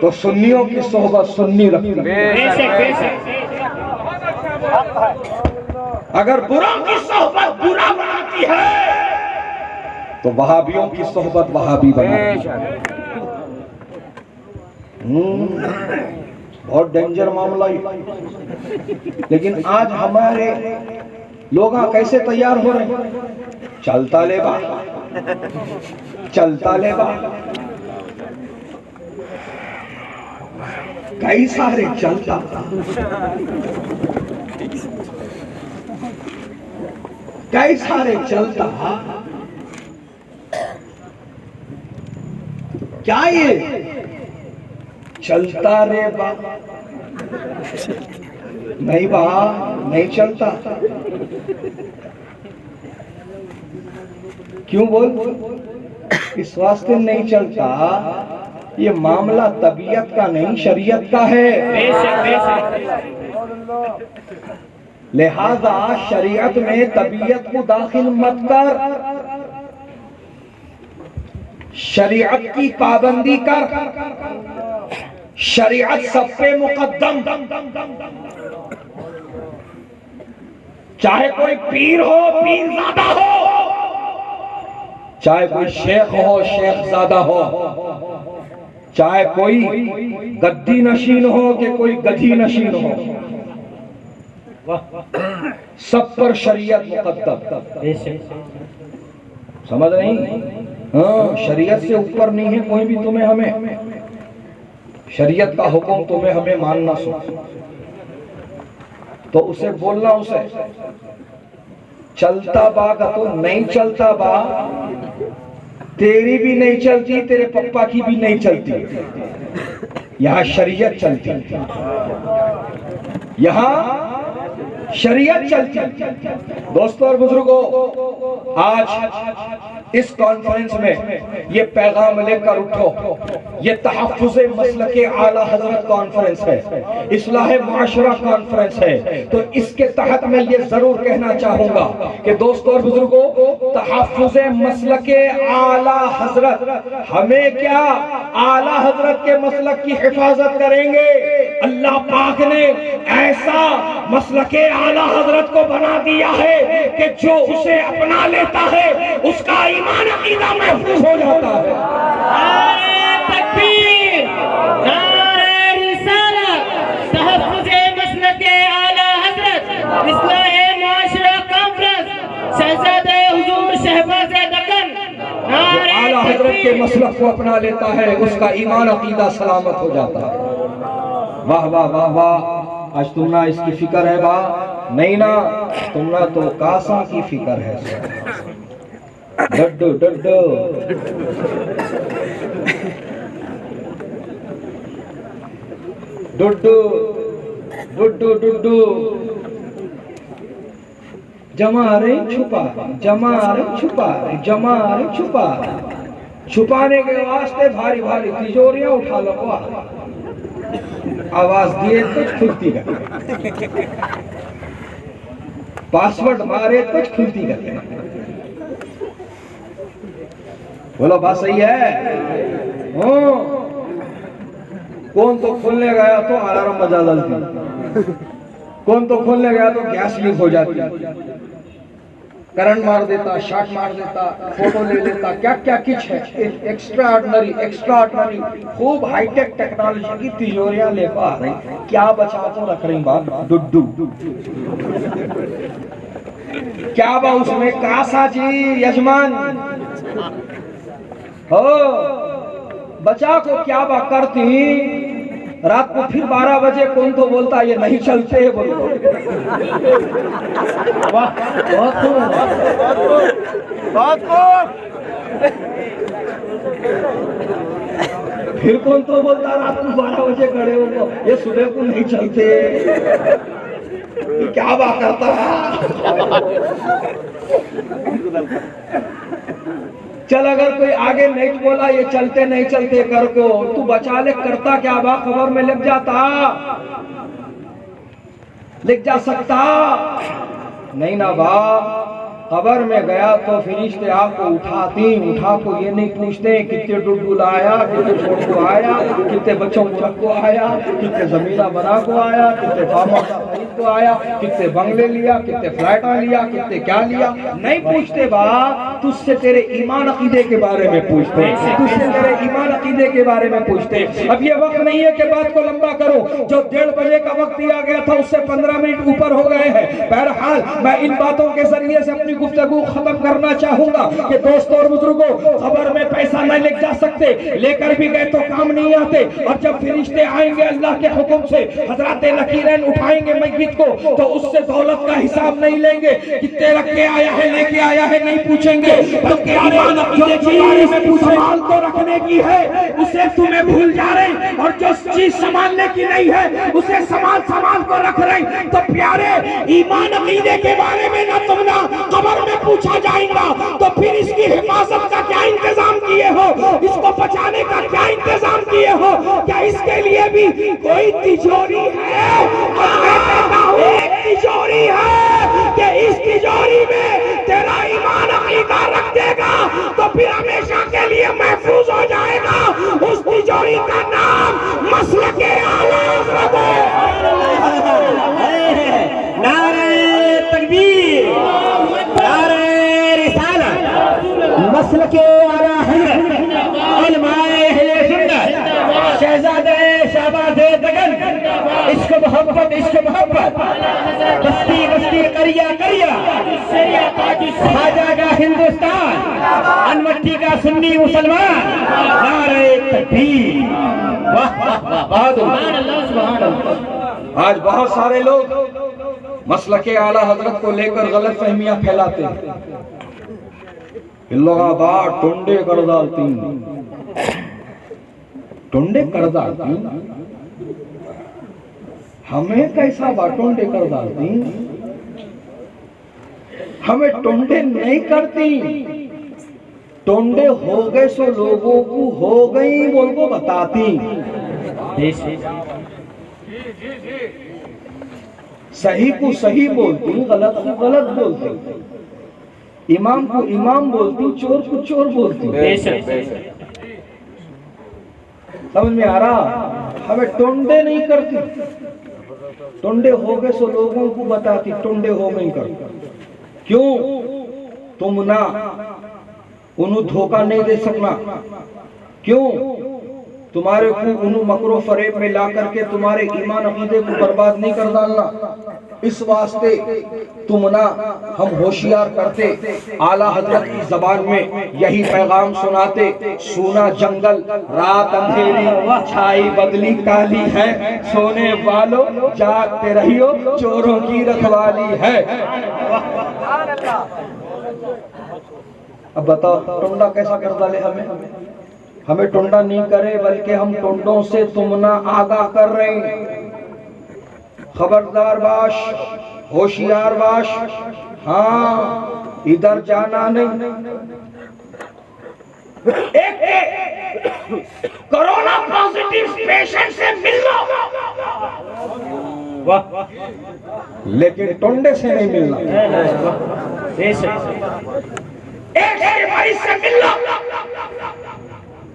तो सुन्नियों की सोहबत सुन्नी रखती है, अगर बुरों की सोहबत बुरा बनाती है तो वहाबियों की सोहबत वहाबी बनाती है। बहुत डेंजर मामला है। लेकिन आज हमारे लोग कैसे तैयार हो रहे हैं, चलता लेबा चलता लेबा, कई सारे चलता, कई सारे चलता। क्या ये चलता रे बा? नहीं बा, नहीं चलता। क्यों बोल? इस वास्ते नहीं चलता, ये मामला तबीयत का नहीं शरीयत का है। लिहाजा शरीयत में तबीयत को दाखिल मत कर, शरीयत की पाबंदी कर। शरीयत सब पे मुकद्दम, चाहे कोई पीर हो पीरजादा हो, चाहे कोई शेख हो शेखजादा हो, चाहे कोई गद्दी नशीन हो कि कोई गधी नशीन हो, सब पर शरीयत मुकद्दम। समझ नहीं? हाँ, शरीयत से ऊपर नहीं है कोई भी तुम्हें हमें। शरीयत का हुक्म तुम्हें हमें मानना सो, तो उसे बोलना, उसे चलता बा का तो नहीं चलता बा, तेरी भी नहीं चलती, तेरे पप्पा की भी नहीं चलती। यहाँ शरीयत चलती, यहाँ शरीयत चलती। दोस्तों और बुजुर्गों, आज इस कॉन्फ्रेंस में ये पैगाम लेकर उठो, ये तहफ़्फ़ुज़े मसलके आला हज़रत कॉन्फ्रेंस है, इस्लाह मुआशरा कॉन्फ्रेंस है। तो इसके तहत मैं ये जरूर कहना चाहूंगा कि दोस्तों और बुजुर्गों, तहफ़्फ़ुज़े मसलके आला हज़रत, हमें क्या आला हज़रत के मसलक की हिफाजत करेंगे। अल्लाह पाक ने ऐसा मसलके आला हज़रत को बना दिया है कि जो उसे अपना लेता है उसका ईमान अकीदा महफूज हो जाता है। नारे तकबीर, नारे रिसालत, तहफ़्फ़ुज़े मसलके आला हज़रत, इस्लाह मुआशरा कॉन्फ्रेंस, शहज़ादे हुजूर शहबाज़े दक्कन। आला हज़रत के मसलक को अपना लेता है उसका ईमान अकीदा सलामत हो जाता है। वाह वाह वाह वाह। आज तुम ना इसकी फिक्र है बा? नहीं ना, तुम ना तो कासा की फिक्र है। डड्डो डड्डो डुड्डू डुड्डू डुड्डू, जमा रे छुपा, जमा रे छुपा, जमा रे छुपा। छुपाने के वास्ते भारी भारी तिजोरियां उठा लो, आवाज दिए तो खुलती करते, पासवर्ड मारे तो खुलती करते। बोलो बात सही है? कौन तो खोलने गया तो अलार्म बजा डालती, कौन तो खोलने गया तो गैस लीक हो जाती, करंट मार देता, शॉट मार देता, फोटो ले लेता, क्या क्या कुछ है। एक्स्ट्रा ऑर्डिनरी खूब हाईटेक टेक्नोलॉजी की तिजोरियां लेकर आ रही, क्या बचा तो रख रही बात डुड्डू, क्या बा उसमें कासा जी यजमान हो, बचा को क्या बा करती। रात को फिर 12 बजे कौन तो बोलता ये नहीं चलते है, बोलो फिर कौन तो बोलता रात को 12 बजे खड़े हो ये सुबह को नहीं चलते, क्या बात करता है। चल अगर कोई आगे नहीं बोला ये चलते नहीं चलते कर को, तू बचा ले करता क्या बा, खबर में लिख जा सकता नहीं ना बा। खबर में गया तो फरिश्ते आपको उठा को ये नहीं पूछते कितने डुडू लाया, कितने छोड़ को आया, कितने बच्चों को आया, कितने जमीना बना को आया, कितने फार्म खरीद को आया, कितने बंगले लिया, कितने फ्लैट लिया, कितने क्या लिया, नहीं पूछते बा। तुझसे तेरे ईमान अकीदे के बारे में पूछते, तुझसे तेरे ईमान अकीदे के बारे में पूछते। अब ये वक्त नहीं है कि बात को लंबा करो, जो 1:30 बजे का वक्त दिया गया था उससे 15 मिनट ऊपर हो गए हैं। बहरहाल मैं इन बातों के जरिए से अपनी गुफ्तगू खत्म करना चाहूंगा कि दोस्तों और बुजुर्गों, खबर में पैसा नहीं ले जा सकते, लेकर भी गए तो काम नहीं आते। और जब फरिश्ते आएंगे अल्लाह के हुक्म से, हजरत नकीरैन उठाएंगे मैयत को, तो उससे दौलत का हिसाब नहीं लेंगे, कितने रख के आया है लेके आया है नहीं पूछेंगे, बल्कि सवाल तो रखने की है उसे तुम्हें भूल जा रहे, और जो चीज संभालने की नहीं है उसे संभाल को रख रहे। तो प्यारे, ईमान अकीदे के बारे में ना तुम ना खबर में पूछा जाएगा, तो फिर इसकी हिफाजत का क्या इंतजाम किए हो, इसको बचाने का क्या इंतजाम किए हो, क्या इसके लिए भी कोई तिजोरी है? और मैं कहता हूँ एक तिजोरी है कि इस तिजोरी में तेरा ईमान अकीदा रख देगा तो फिर हमेशा के लिए महफूज हो जाएगा। उस तिजोरी का नाम मसलके आला हज़रत है। नारे तकबीर, नारे रिसालत, मसलके आला हज़रत, उलमाए अहले सुन्नत, शहजादे शहबाज़े दगन, इश्क मोहब्बत, बस्ती करिया ख्वाजा का हिंदुस्तान, अनमट्टी का सुन्नी मुसलमान, नारे तकबीर, आज बहुत सारे लोग मसलके आला हजरत को लेकर गलत फहमियां फैलाते हैं। इल्लाहाबाद टोंडे कर डालती, हमें कैसा बाटोंडे कर डालती, हमें टोंडे नहीं करती। टोंडे हो गए सो लोगों को हो गई बोल को बताती, सही को सही बोलती, गलत को गलत बोलती, इमाम को इमाम बोलती, चोर को चोर बोलती। समझ में आ रहा? हमें टोंडे नहीं करती, टोंडे हो गए सो लोगों को बताती, टोंडे हो गई कर। क्यों? तुम ना उन्हें धोखा नहीं दे सकना, क्यों? तुम्हारे को उन्हें मकरो फरेब में ला करके तुम्हारे ईमान अकीदे को बर्बाद नहीं कर डालना। इस वास्ते तुम ना हम होशियार करते, आला हजरत की जबान में यही पैगाम सुनाते, सोना जंगल रात अंधेरी छाई बदली काली है, सोने वालों जागते रहियो चोरों की रखवाली है। अब बताओ टोंडा कैसा कर डाले हमें टोंडा नहीं करे, बल्कि हम टोंडों से तुम ना आगाह कर रहे हैं। खबरदार बाश, होशियार बाश, हाँ इधर जाना नहीं। एक कोरोना पॉजिटिव पेशेंट से मिल लो, लेकिन टोंडे से नहीं मिलना। एक मरीज से मिल लो,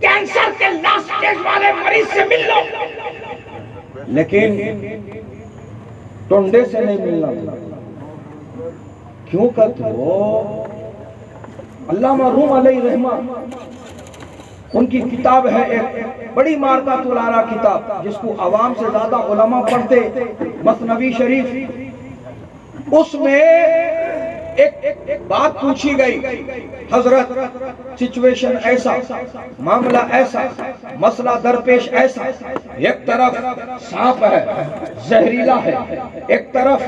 कैंसर के लास्ट स्टेज वाले मरीज से मिल लो, लेकिन टोंडे से नहीं मिलना था। क्यों कहते हो? अल्लामा रूम अलैहि रहमा, उनकी किताब है एक बड़ी मारका तुलारा किताब, जिसको अवाम से ज्यादा उलमा पढ़ते, मसनवी शरीफ। उसमें एक बात पूछी गई, हजरत सिचुएशन ऐसा, मामला ऐसा, मसला दरपेश ऐसा, एक तरफ सांप है, जहरीला है, एक तरफ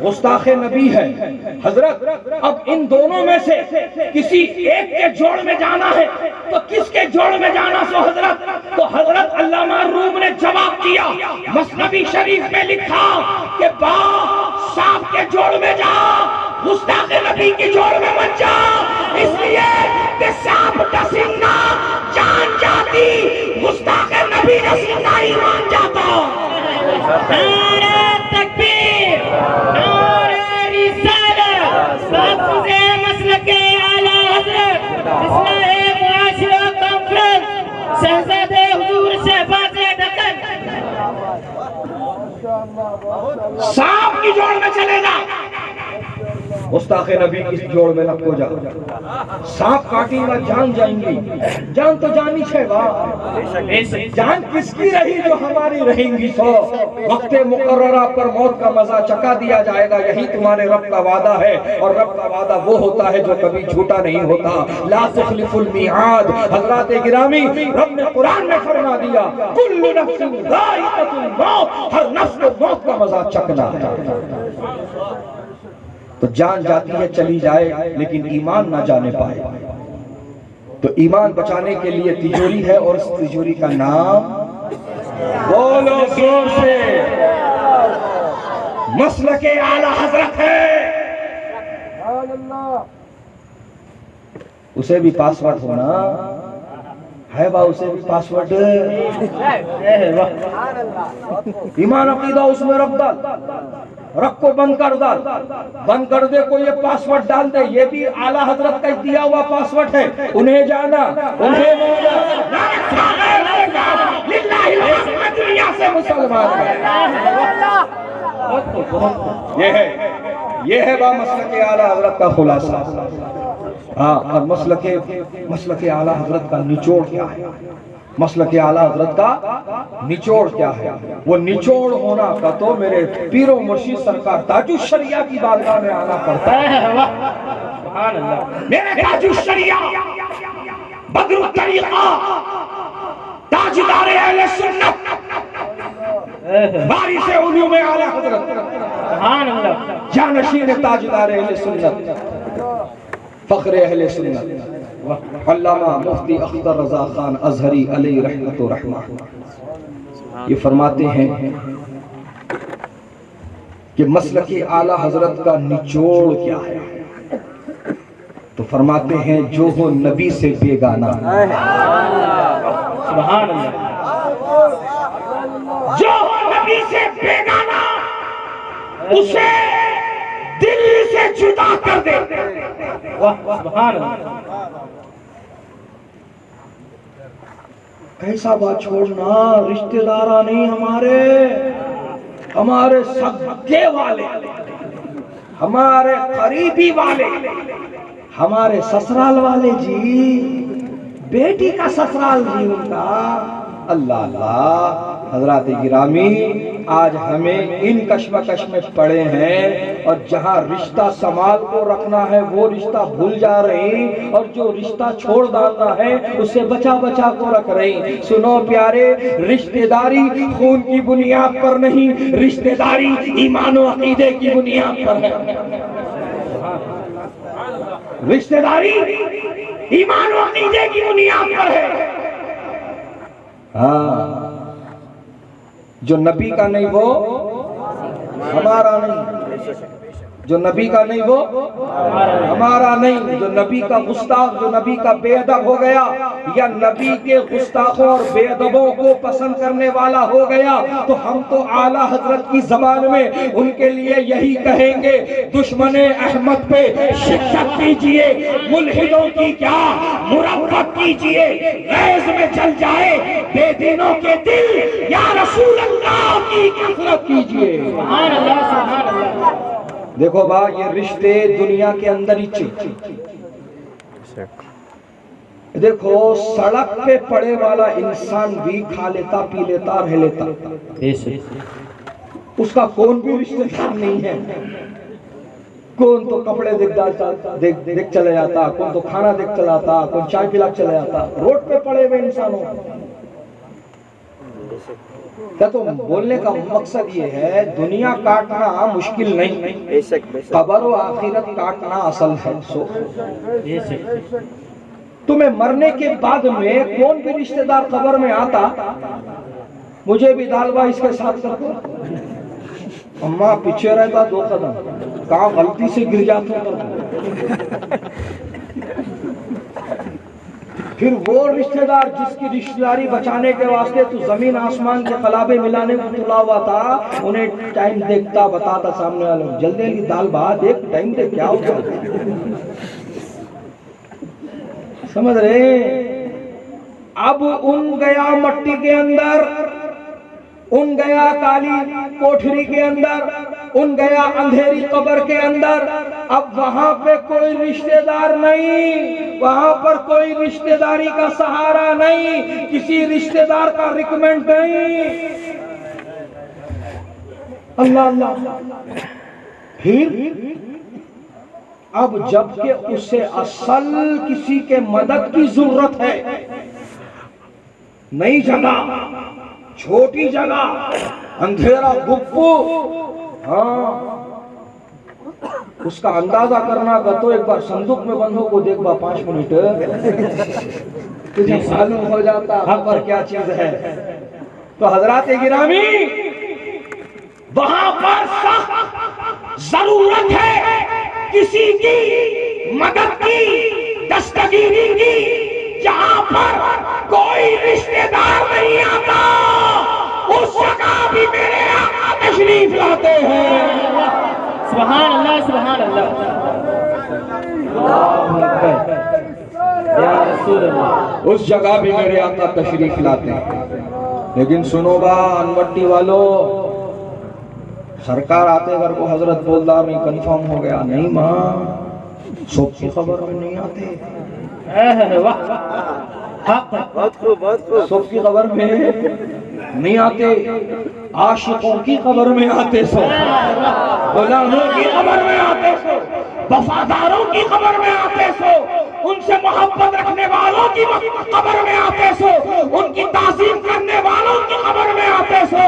गुस्ताखे नबी है। हजरत अब इन दोनों में से किसी एक के जोड़ में जाना है तो किसके जोड़ में जाना? सो हजरत, तो हजरत अल्लामा रूम ने जवाब दिया, मसनवी शरीफ में लिखा कि बा सांप के जोड़ में जा, गुस्ताखे नबी के जोड़ में मत जा, इसलिए कि सांप डसीना जान जाती, गुस्ताखे नबी डसीना ईमान जाता। नारे तकबीर, नारे रिसालत, महफूज़े मसलके आला हज़रत इस्लाह मुआशरा कॉन्फ्रेंस, शहज़ादे हुजूर शहबाज़ दक्कन। सांप की जोड़ में चले जा, गुस्ताखे नबी की जोड़ में न खो जा। सांप काटेगा जान जाएंगी, जान तो जानी छेगा, जान किसकी रही जो हमारी रहेंगी। सो वक्त मुकर्ररा पर मौत का मजा चखा दिया जाएगा, यही तुम्हारे रब का वादा है। और रब का वादा वो होता है जो कभी झूठा नहीं होता। ला तुखलिफुल मिआद। हज़रात गिरामी, रब ने कुरान में फरमा दिया, कुल्लु नफ्सिन ज़ाइक़तुल मौत, हर नफ्स को मौत का मजा चखना है। तो जान जाती है चली जाए, लेकिन ईमान ना जाने पाए। तो ईमान बचाने के लिए तिजोरी है, और इस तिजोरी का नाम बोलो जोर से, मसलके आला हजरत है। उसे भी पासवर्ड होना है बा, उसे भी पासवर्ड। ईमान अकीदा उसमें रख डाल, रख को बंद कर डाल, बंद कर दे को ये पासवर्ड डाल दे, ये भी आला हजरत का दिया हुआ पासवर्ड है। उन्हें जाना, उन्हें दुनिया से मुसलमान है। ये है बा मसलके आला हजरत का खुलासा। हाँ, और मसलके आला हजरत का निचोड़ क्या है? मसलके आला हजरत का निचोड़ क्या है? वो निचोड़ होना का तो मेरे पीरो मुर्शिद सरकार ताजुश शरिया की बारगाह में आना पड़ता है। सुभान अल्लाह। मेरे ताजुश शरिया, बदरुल तरीका, ताजदार अहले सुन्नत, वारिस उलूम आला हजरत, सुभान अल्लाह। जानशीन ताजदार अहले सुन्नत, फख्र अहले सुन्नत, अल्लामा मुफ्ती अख्तर रजा खान अजहरी अलैहि रहमत व रहमा, ये फरमाते हैं कि मसलके आला हजरत का निचोड़ क्या है? तो फरमाते हैं जो हो नबी से बेगाना। सुभान अल्लाह। जो हो नबी से बेगाना, उसे दिल से जुदा कर दे। सुभान अल्लाह। कैसा बात छोड़ना, रिश्तेदारा नहीं हमारे, हमारे सगे वाले, हमारे करीबी वाले, हमारे ससुराल वाले जी, बेटी का ससुराल जी उनका। अल्लाह अल्लाह। हजरात गिरामी, आज हमें इन कश्मकश में पड़े हैं, और जहां रिश्ता संभाल को रखना है वो रिश्ता भूल जा रही, और जो रिश्ता छोड़ डालना है उसे बचा बचा को रख रही। सुनो प्यारे, रिश्तेदारी खून की बुनियाद पर नहीं, रिश्तेदारी ईमान और अकीदे की बुनियाद पर है। रिश्तेदारी ईमान और अकीदे की बुनियाद पर है। हाँ, जो नबी का नहीं वो हमारा नहीं, जो नबी का नहीं वो हमारा नहीं। जो नबी का गुस्ताख, जो नबी का बेअदब हो गया या नबी के गुस्ताखों और बेअदबों को पसंद करने वाला हो गया तो हम तो आला हजरत की जबान में उनके लिए यही कहेंगे, दुश्मने अहमद पे शिद्दत कीजिए, मुल्हिदों की क्या मुरब्बत कीजिए, गैज़ में जल जाए बेदीनों के दिल, या रसूल अल्लाह की कसरत कीजिए। सुभान अल्लाह, सुभान अल्लाह। देखो बा, ये रिश्ते दुनिया के अंदर ही चाहिए। देखो सड़क पे पड़े वाला इंसान भी खा लेता, पी लेता, रह लेता, उसका कौन भी रिश्तेदार नहीं है। कौन तो कपड़े देख चले जाता, कौन तो खाना देख चला जाता, कौन चाय पिला चले जाता। रोड पे पड़े हुए इंसानों क्या, तो बोलने का मकसद ये है, दुनिया काटना मुश्किल नहीं, कब्र और आखिरत काटना असल है। सो तुम्हें मरने के बाद में कौन भी रिश्तेदार कब्र में आता, मुझे भी दालवा इसके साथ कर दो, अम्मा पीछे रहता 2 कदम, कहाँ गलती से गिर जाते तो फिर वो रिश्तेदार जिसकी रिश्तेदारी बचाने के वास्ते तो जमीन आसमान के कलाबे मिलाने को तुला हुआ था, उन्हें टाइम देखता बताता सामने वाले, जल्दी जल्दी दाल भात एक टाइम दे, क्या होगा समझ रहे। अब उन गया मट्टी के अंदर, उन गया काली कोठरी के अंदर, उन गया अंधेरी कब्र के अंदर। अब वहां पे कोई रिश्तेदार नहीं, वहां पर कोई रिश्तेदारी का सहारा नहीं, किसी रिश्तेदार का रिकमेंड नहीं। अल्लाह अल्लाह। फिर अब जबकि उसे असल किसी के मदद की जरूरत है, नई जगह, छोटी जगह, अंधेरा गुप्पू, हाँ उसका अंदाजा करना का तो एक बार संदूक में बंद हो को देख बा 5 मिनट, तुझे मालूम हो जाता खबर क्या चीज है। तो हजरात गिरामी, वहां पर सख्त जरूरत है किसी की मदद की, दस्तगीरी की। जहां पर कोई रिश्तेदार नहीं आता, उस जगह भी मेरे आका तशरीफ लाते हैं। सुभान अल्लाह, सुभान अल्लाह। या रसूल अल्लाह, उस जगह भी मेरे आका तशरीफ लाते हैं। लेकिन सुनो बा अनवट्टी वालों, सरकार आते घर को हजरत बोलदार नहीं कंफर्म हो गया, नहीं माँ सब की खबर में नहीं आते, सब की खबर में नहीं आते, आशिकों की खबर में आते, सो गुलामों की खबर में आते, सो वफादारों की खबर में आते, सो उनसे मोहब्बत रखने वालों की खबर में आते, सो उनकी ताज़ीम करने वालों की खबर में आते, सो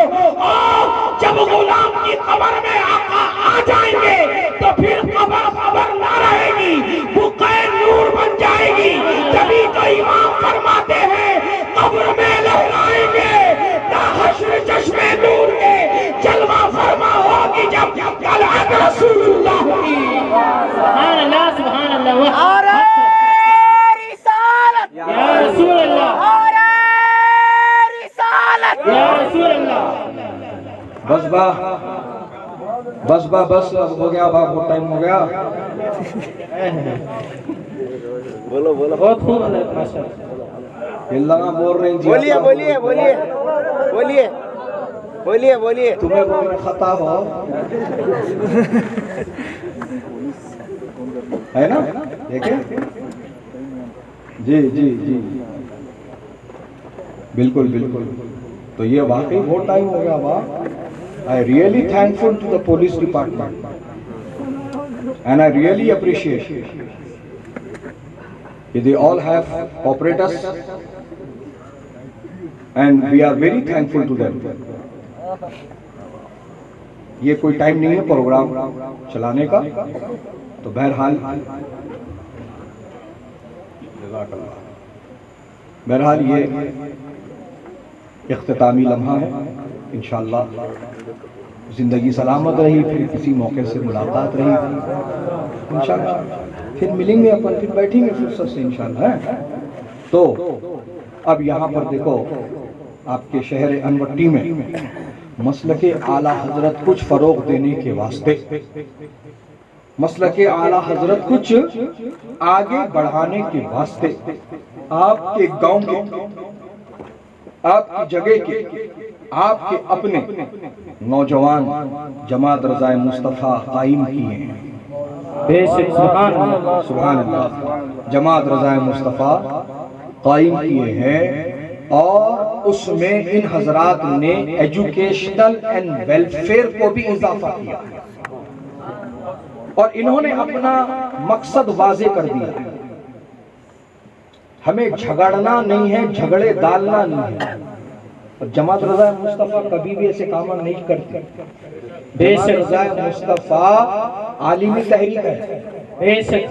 और जब गुलाम की खबर में आका आ जाएंगे तो फिर खबर ना रहेगी, बुक़ाए नूर बन जाएगी। तभी तो इमाम फरमाते हैं, कब्र में लहराएंगे ना हश्र चश्मे नूर के, जलवा फरमा होगी जब कलात रसूलुल्लाह की। सुभान अल्लाह, सुभान अल्लाह। या रसूल अल्लाह, या रसूल अल्लाह। बस बा बस अब हो गया बा, बहुत टाइम हो गया। बोलो बोलो, बहुत खूब माशाअल्लाह। लगा बोल रहे हैं, बोलिए बोलिए बोलिए बोलिए बोलिए बोलिए। तुम्हें बोल रहे खता हो है ना, देखे जी जी जी बिल्कुल बिल्कुल। तो ये वाकई बहुत टाइम हो गया बा। I really thankful to the police department and I really appreciate they all have operators and we are very thankful to them. ये कोई टाइम नहीं है प्रोग्राम चलाने का, तो बहरहाल ये इख्तितामी लम्हा है। इंशाअल्लाह जिंदगी सलामत रही, फिर किसी मौके से मुलाकात रही इंशाल्लाह, फिर मिलेंगे अपन, फिर बैठेंगे फुर्सत से इंशाल्लाह। तो अब यहाँ पर देखो, आपके शहर अनवट्टी में मसलके आला हजरत कुछ फरोग देने के वास्ते, मसलके आला हजरत कुछ आगे बढ़ाने के वास्ते आपके गांव के, आपकी जगह के, आपके अपने नौजवान जमात रज़ाए मुस्तफ़ा कायम किए हैं। बेशक सुभान अल्लाह, सुभान अल्लाह। जमात रज़ाए मुस्तफ़ा कायम किए हैं और उसमें इन हजरात ने एजुकेशनल एंड वेलफेयर को भी इजाफा किया और इन्होंने अपना मकसद वाजे कर दिया। हमें झगड़ना नहीं है, झगड़े डालना नहीं है। और जमात रज़ाए मुस्तफ़ा कभी भी ऐसे काम नहीं करती। जमात रज़ाए मुस्तफ़ा आलिमी तहरीक है, बेशक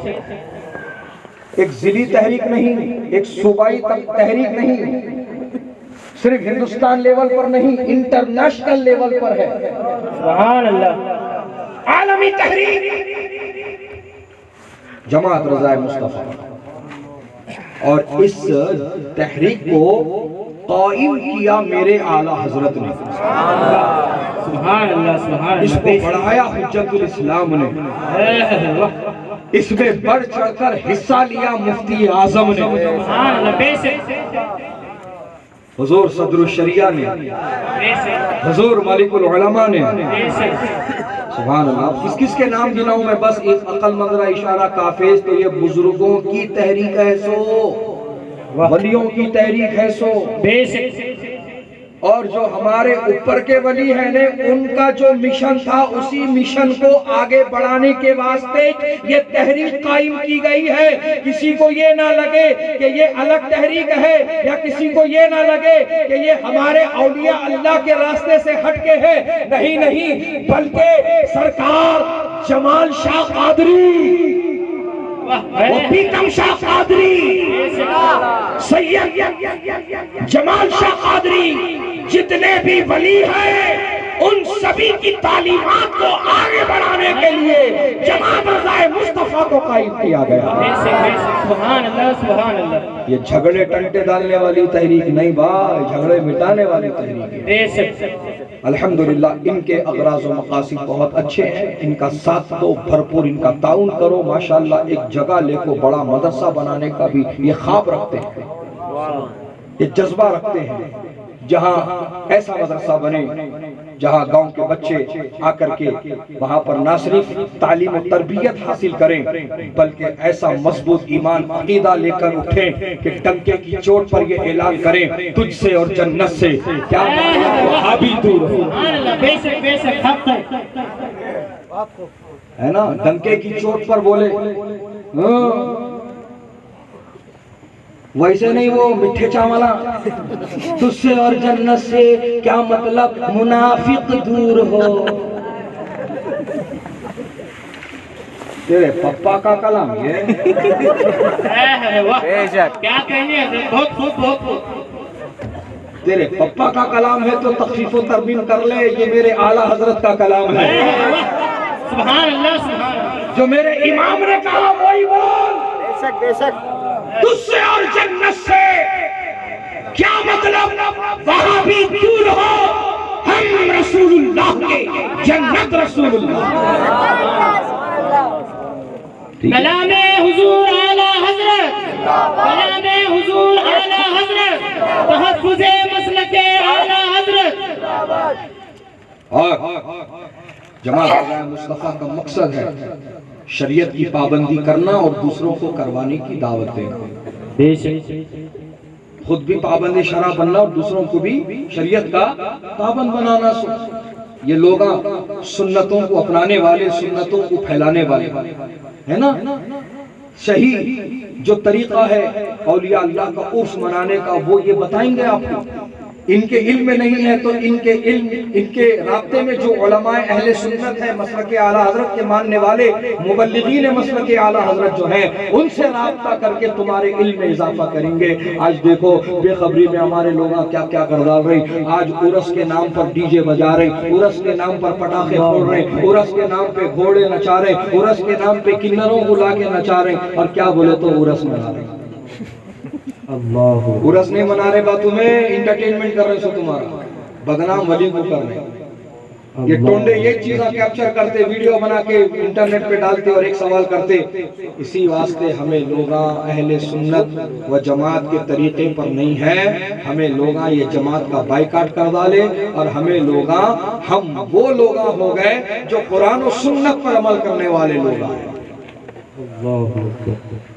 एक जिली तहरीक नहीं, एक सूबाई तहरीक नहीं, सिर्फ हिंदुस्तान लेवल पर नहीं, इंटरनेशनल लेवल पर है। सुभान अल्लाह, आलमी तहरीक जमात रज़ाए मुस्तफ़ा, और इस तहरीक को कायम किया मेरे आला हजरत ने, सुभान अल्लाह, सुभान इसको बढ़ाया हुज्जतुल इस्लाम ने, अल्लाह, इसमें बढ़ चढ़कर हिस्सा लिया मुफ्ती आजम ने, सुभान अल्लाह, बेशक हुजूर सदरुल शरिया ने, बेशक हुजूर मालिकुल उलमा ने। बेशक सुभान अल्लाह। किस किस के नाम गिनाऊं मैं, बस एक अकलमंद रा इशारा काफिज। तो ये बुजुर्गों की तहरीक है सो, वलियों की तहरीक है सो, बेशक और जो हमारे ऊपर के वली हैं ने, उनका जो मिशन था उसी मिशन को आगे बढ़ाने के वास्ते ये तहरीक कायम की गई है। किसी को ये ना लगे कि ये अलग तहरीक है, या किसी को ये ना लगे कि ये हमारे औलिया अल्लाह के रास्ते से हटके है। नहीं नहीं, बल्कि सरकार जमाल शाह कादरी, पीतम शाह कादरी, सैयद जमाल शाह कादरी, जितने भी वली हैं उन सभी की तालीमात को आगे बढ़ाने के लिए जमात रज़ाए मुस्तफ़ा को कायम किया गया। सुभान अल्लाह, सुभान अल्लाह, ये झगड़े टंटे डालने वाली तहरीक नहीं भाई, झगड़े मिटाने वाली तहरीक है। बेशक अल्हम्दुलिल्लाह, इनके अगराज़ व मकासिद बहुत अच्छे हैं। इनका साथ दो, भरपूर इनका ताउन करो। माशाअल्लाह, एक जगह लेको बड़ा मदरसा बनाने का भी ये ख्वाब रखते हैं, ये जज्बा रखते हैं, जहाँ ऐसा मदरसा बने जहाँ गांव के बच्चे आकर के वहाँ पर ना सिर्फ तालीम और तरबियत हासिल करें, बल्कि ऐसा मजबूत ईमान अकीदा लेकर उठें कि डंके की चोट पर ये ऐलान करें, तुझसे और जन्नत से क्या वहाबी दूर हो। सुभान अल्लाह, बेशक बेशक हक है ना, डंके की चोट पर बोले। वैसे नहीं, वो मिठे चावला, तुझसे और जन्नत से क्या मतलब, मुनाफिक दूर हो। तेरे पप्पा का कलाम ये, वाह, क्या कहने, बहुत खूब, बहुत खूब। तेरे पप्पा का कलाम है तो तखफीफ व तरमीम कर ले, ये मेरे आला हजरत का कलाम है। सुभान अल्लाह, सुभान अल्लाह, जो मेरे इमाम ने कहा वही बोल। बेशक बेशक, तुझसे और जन्नत से क्या मतलब, वहां भी दूर हो, हम रसूलुल्लाह के, जन्नत रसूलुल्लाह। कलामे हुजूर आला हजरत, कलामे हुजूर आला हजरत, तहफ्फुज़े मसलके आला हजरत। और जमात रज़ाए मुस्तफ़ा का मकसद है शरीयत की पाबंदी करना और दूसरों को करवाने की दावत देना। खुद भी पाबंद शरा बनना और दूसरों को भी शरीयत का पाबंद बनाना। ये लोग सुन्नतों को अपनाने वाले, सुन्नतों को फैलाने वाले, है ना। सही जो तरीका है औलिया अल्लाह का उर्स मनाने का, वो ये बताएंगे आपको। इनके इल्म में नहीं है तो इनके इल्म, इनके राब्ते में जो उलमाए अहले सुन्नत है, मसलक आला हजरत के मानने वाले मुबल्लिगीन मसलक आला हजरत जो है, उनसे राब्ता करके तुम्हारे इल्म में इजाफा करेंगे। आज देखो बेखबरी में हमारे लोग क्या क्या कर डाल रहे। आज उरस के नाम पर डीजे बजा रहे, उरस के नाम पर पटाखे फोड़ रहे, उरस के नाम पे घोड़े नचा रहे, उरस के नाम पे किन्नरों को ला के नचा रहे, और क्या बोले तो उरस मना रहे। अल्लाह, उरस नहीं मना रहे, बात तुम्हें इंटरटेनमेंट कर रहे सो तुम्हारा बदनाम वली को कर रहे। ये टोंडे ये चीजें कैप्चर करते, वीडियो बना के इंटरनेट पे डालते और एक सवाल करते। इसी वास्ते हमें लोग अहले सुन्नत व जमात के तरीके पर नहीं है, हमें लोग ये जमात का बाइकाट कर डाले, और हमें लोग, हम वो लोग हो गए जो कुरान और सुन्नत पर अमल करने वाले लोग हैं।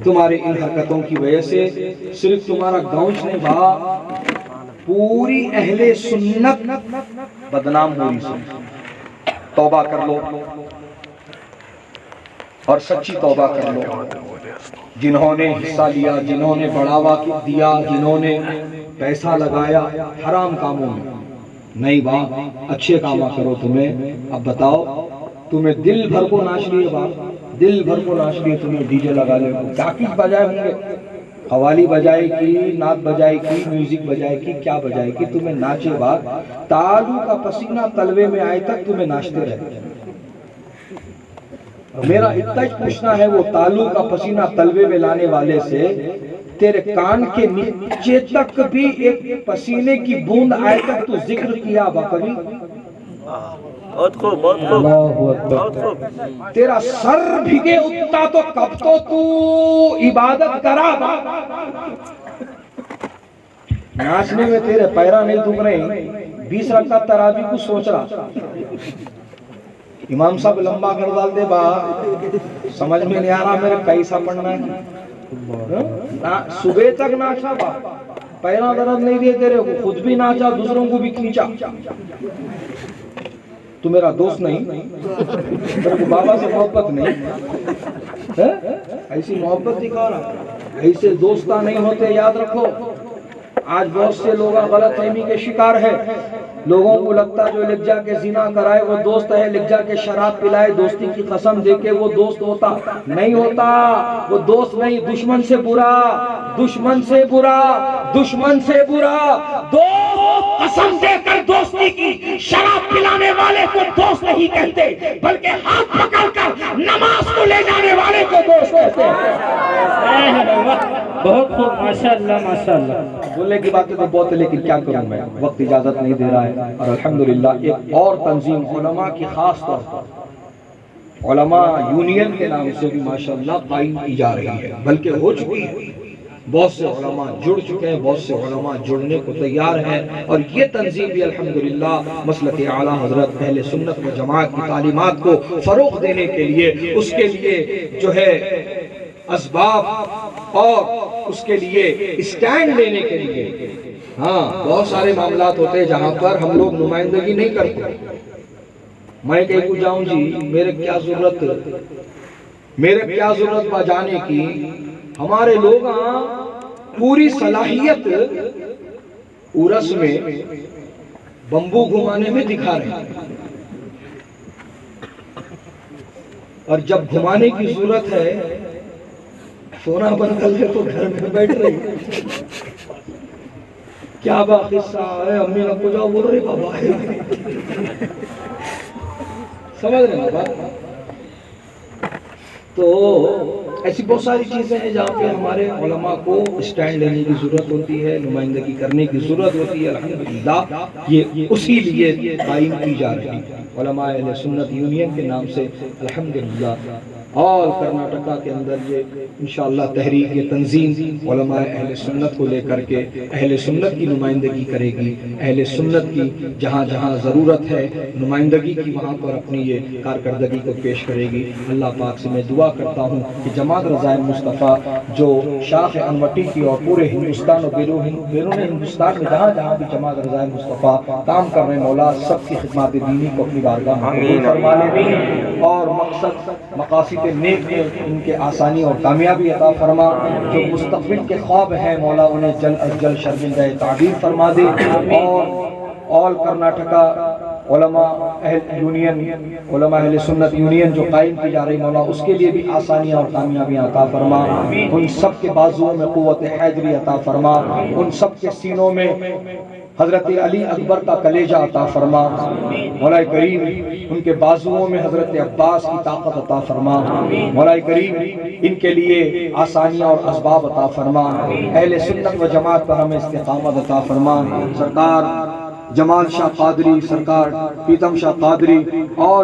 तुम्हारी इन हरकतों की वजह से सिर्फ तुम्हारा गांव नहीं भा, पूरी अहले सुन्नत बदनाम हो रही है। तौबा कर लो और सच्ची तौबा कर लो। जिन्होंने हिस्सा लिया, जिन्होंने बढ़ावा दिया, जिन्होंने पैसा लगाया हराम कामों में, नहीं बात अच्छे कामा करो। तुम्हें अब बताओ, तुम्हें दिल भर को नाच लिए बात, दिल भर को नाच लिए, तुम्हें डीजे लगा ले, जाकिर बजाए होंगे, कवाली बजाएगी, नात बजाएगी, म्यूजिक बजाएगी, क्या बजाएगी, तुम्हें नाचे बात। तालू का पसीना तलवे में आए तक तुम्हें नाचते रहे। मेरा इतना ही पूछना है, वो तालू का पसीना तलवे में लाने वाले से तेरे कान के नीचे तक भी एक पसीने की बूंद आए तक तू जिक्र किया बकरी? बहुत खूब, बहुत खूब, बहुत खूब। तेरा सर भीगे उठता तो कब तो तू इबादत करा। नाचने में तेरे पैरा नहीं दुख रहे, 20 रकात तरावी को सोच रहा। इमाम साहब लंबा कर डाल दे बा, समझ में नहीं आ रहा मेरे कैसा पढ़ना है। सुबह तक नाचा बा, पैरा दर्द नहीं दिए तेरे को, खुद भी नाचा, दूसरों को भी खींचा। तू मेरा दोस्त नहीं, तेरे को बाबा से मोहब्बत नहीं है? ऐसी मोहब्बत दिखा रहा, ऐसे दोस्ता नहीं होते, याद रखो। आज बहुत से लोग गलत फहमी के शिकार है। लोगों को लगता जो लिख जा के जिना कराए वो दोस्त है, लिख जा के शराब पिलाए दोस्ती की कसम देके वो दोस्त होता नहीं होता। वो दोस्त नहीं, दुश्मन से बुरा, दुश्मन से बुरा, दुश्मन से बुरा दोस्त। कसम देकर दोस्ती की, शराब पिलाने वाले को दोस्त नहीं कहते, बल्कि हाथ पकड़कर नमाज को ले जाने वाले को दोस्त कहते हैं। बहुत खूब, माशाअल्लाह माशाअल्लाह। बोलने की बातें तो बहुत है, लेकिन क्या करूं मैं, वक्त इजाजत नहीं दे रहा है। और अल्हम्दुलिल्लाह एक और तंजीम उलमा की खास तौर पर उलमा यूनियन के नाम से भी माशाअल्लाह कायम की जा रही है, बल्कि हो चुकी है। बहुत से उलमा जुड़ चुके हैं, बहुत से उलमा जुड़ने को तैयार हैं। और ये तंजीम भी अल्हम्दुलिल्लाह मसलक आला हजरत अहले सुन्नत व जमात की तालीमात को फरोग देने के लिए, उसके लिए जो है असबाब और उसके लिए स्टैंड लेने के लिए, हाँ बहुत सारे मामलात होते हैं जहाँ पर हम लोग नुमाइंदगी नहीं करते। मैं कहीं को जाऊं जी, मेरे क्या जरूरत बा जाने की। हमारे लोग पूरी सलाहियत उरस में बम्बू घुमाने में दिखा रहे हैं, और जब घुमाने की जरूरत है सोना बंद कर ले तो घर में बैठ रही। क्या बात किस्सा है, अम्मी को जाओ बोल रहे बाबा है। समझ रहे बाबा? तो ऐसी बहुत सारी चीजें हैं जहाँ पे हमारे उलमा को स्टैंड लेने की जरूरत होती है, नुमाइंदगी करने की जरूरत होती है। अल्हम्दुलिल्लाह ये उसी लिए कायम की जा रही है उलमा अहले सुन्नत यूनियन के नाम से। अल्हम्दुलिल्लाह और कर्नाटका के अंदर ये इंशाअल्लाह तहरीक, ये तंजीम उलमा अहले सुन्नत को लेकर के अहले सुन्नत की नुमाइंदगी करेगी। अहले सुन्नत की जहाँ जहाँ ज़रूरत है नुमाइंदगी की, वहाँ पर अपनी ये कारकर्दगी को पेश करेगी। अल्लाह पाक से मैं दुआ करता हूँ कि जमात रज़ाए मुस्तफ़ा जो शाख अनवटी की और पूरे हिंदुस्तान और बैरून हिंदुस्तान में जहाँ जहाँ भी जमात रज़ाए मुस्तफ़ा काम कर रहे, मौला सबकी खिदमत दीनी को अपनी बारगाह में कबूल फरमा ले और मकसद मकासद सबके नेक में इनके आसानी और कामयाबी अता फरमा। जो मुस्तक़बिल के ख्वाब हैं मौला उन्हें जल्द अज जल्द शर्मिंदा ताबीर फरमा दे। और ऑल कर्नाटका उलमा अहले सुन्नत यूनियन जो कायम की जा रही मौला उसके लिए भी आसानियाँ और कामयाबियाँ अता फरमा। उन सब के बाजुओं में क़ुव्वत हैदरी अता फरमा। उन सब के सीनों में हज़रत अली अकबर का कलेजा अता फरमा। मौला करीम उनके बाजुओं में हज़रत अब्बास की ताकत अता फरमा। मौला करीम इनके लिए आसानियाँ और असबाब अता फरमा। अहले सुन्नत व जमात पर हमें इस्तिक़ामत अता फरमा। सरकार जमाल शाह कादरी, सरकार प्रीतम शाह कादरी और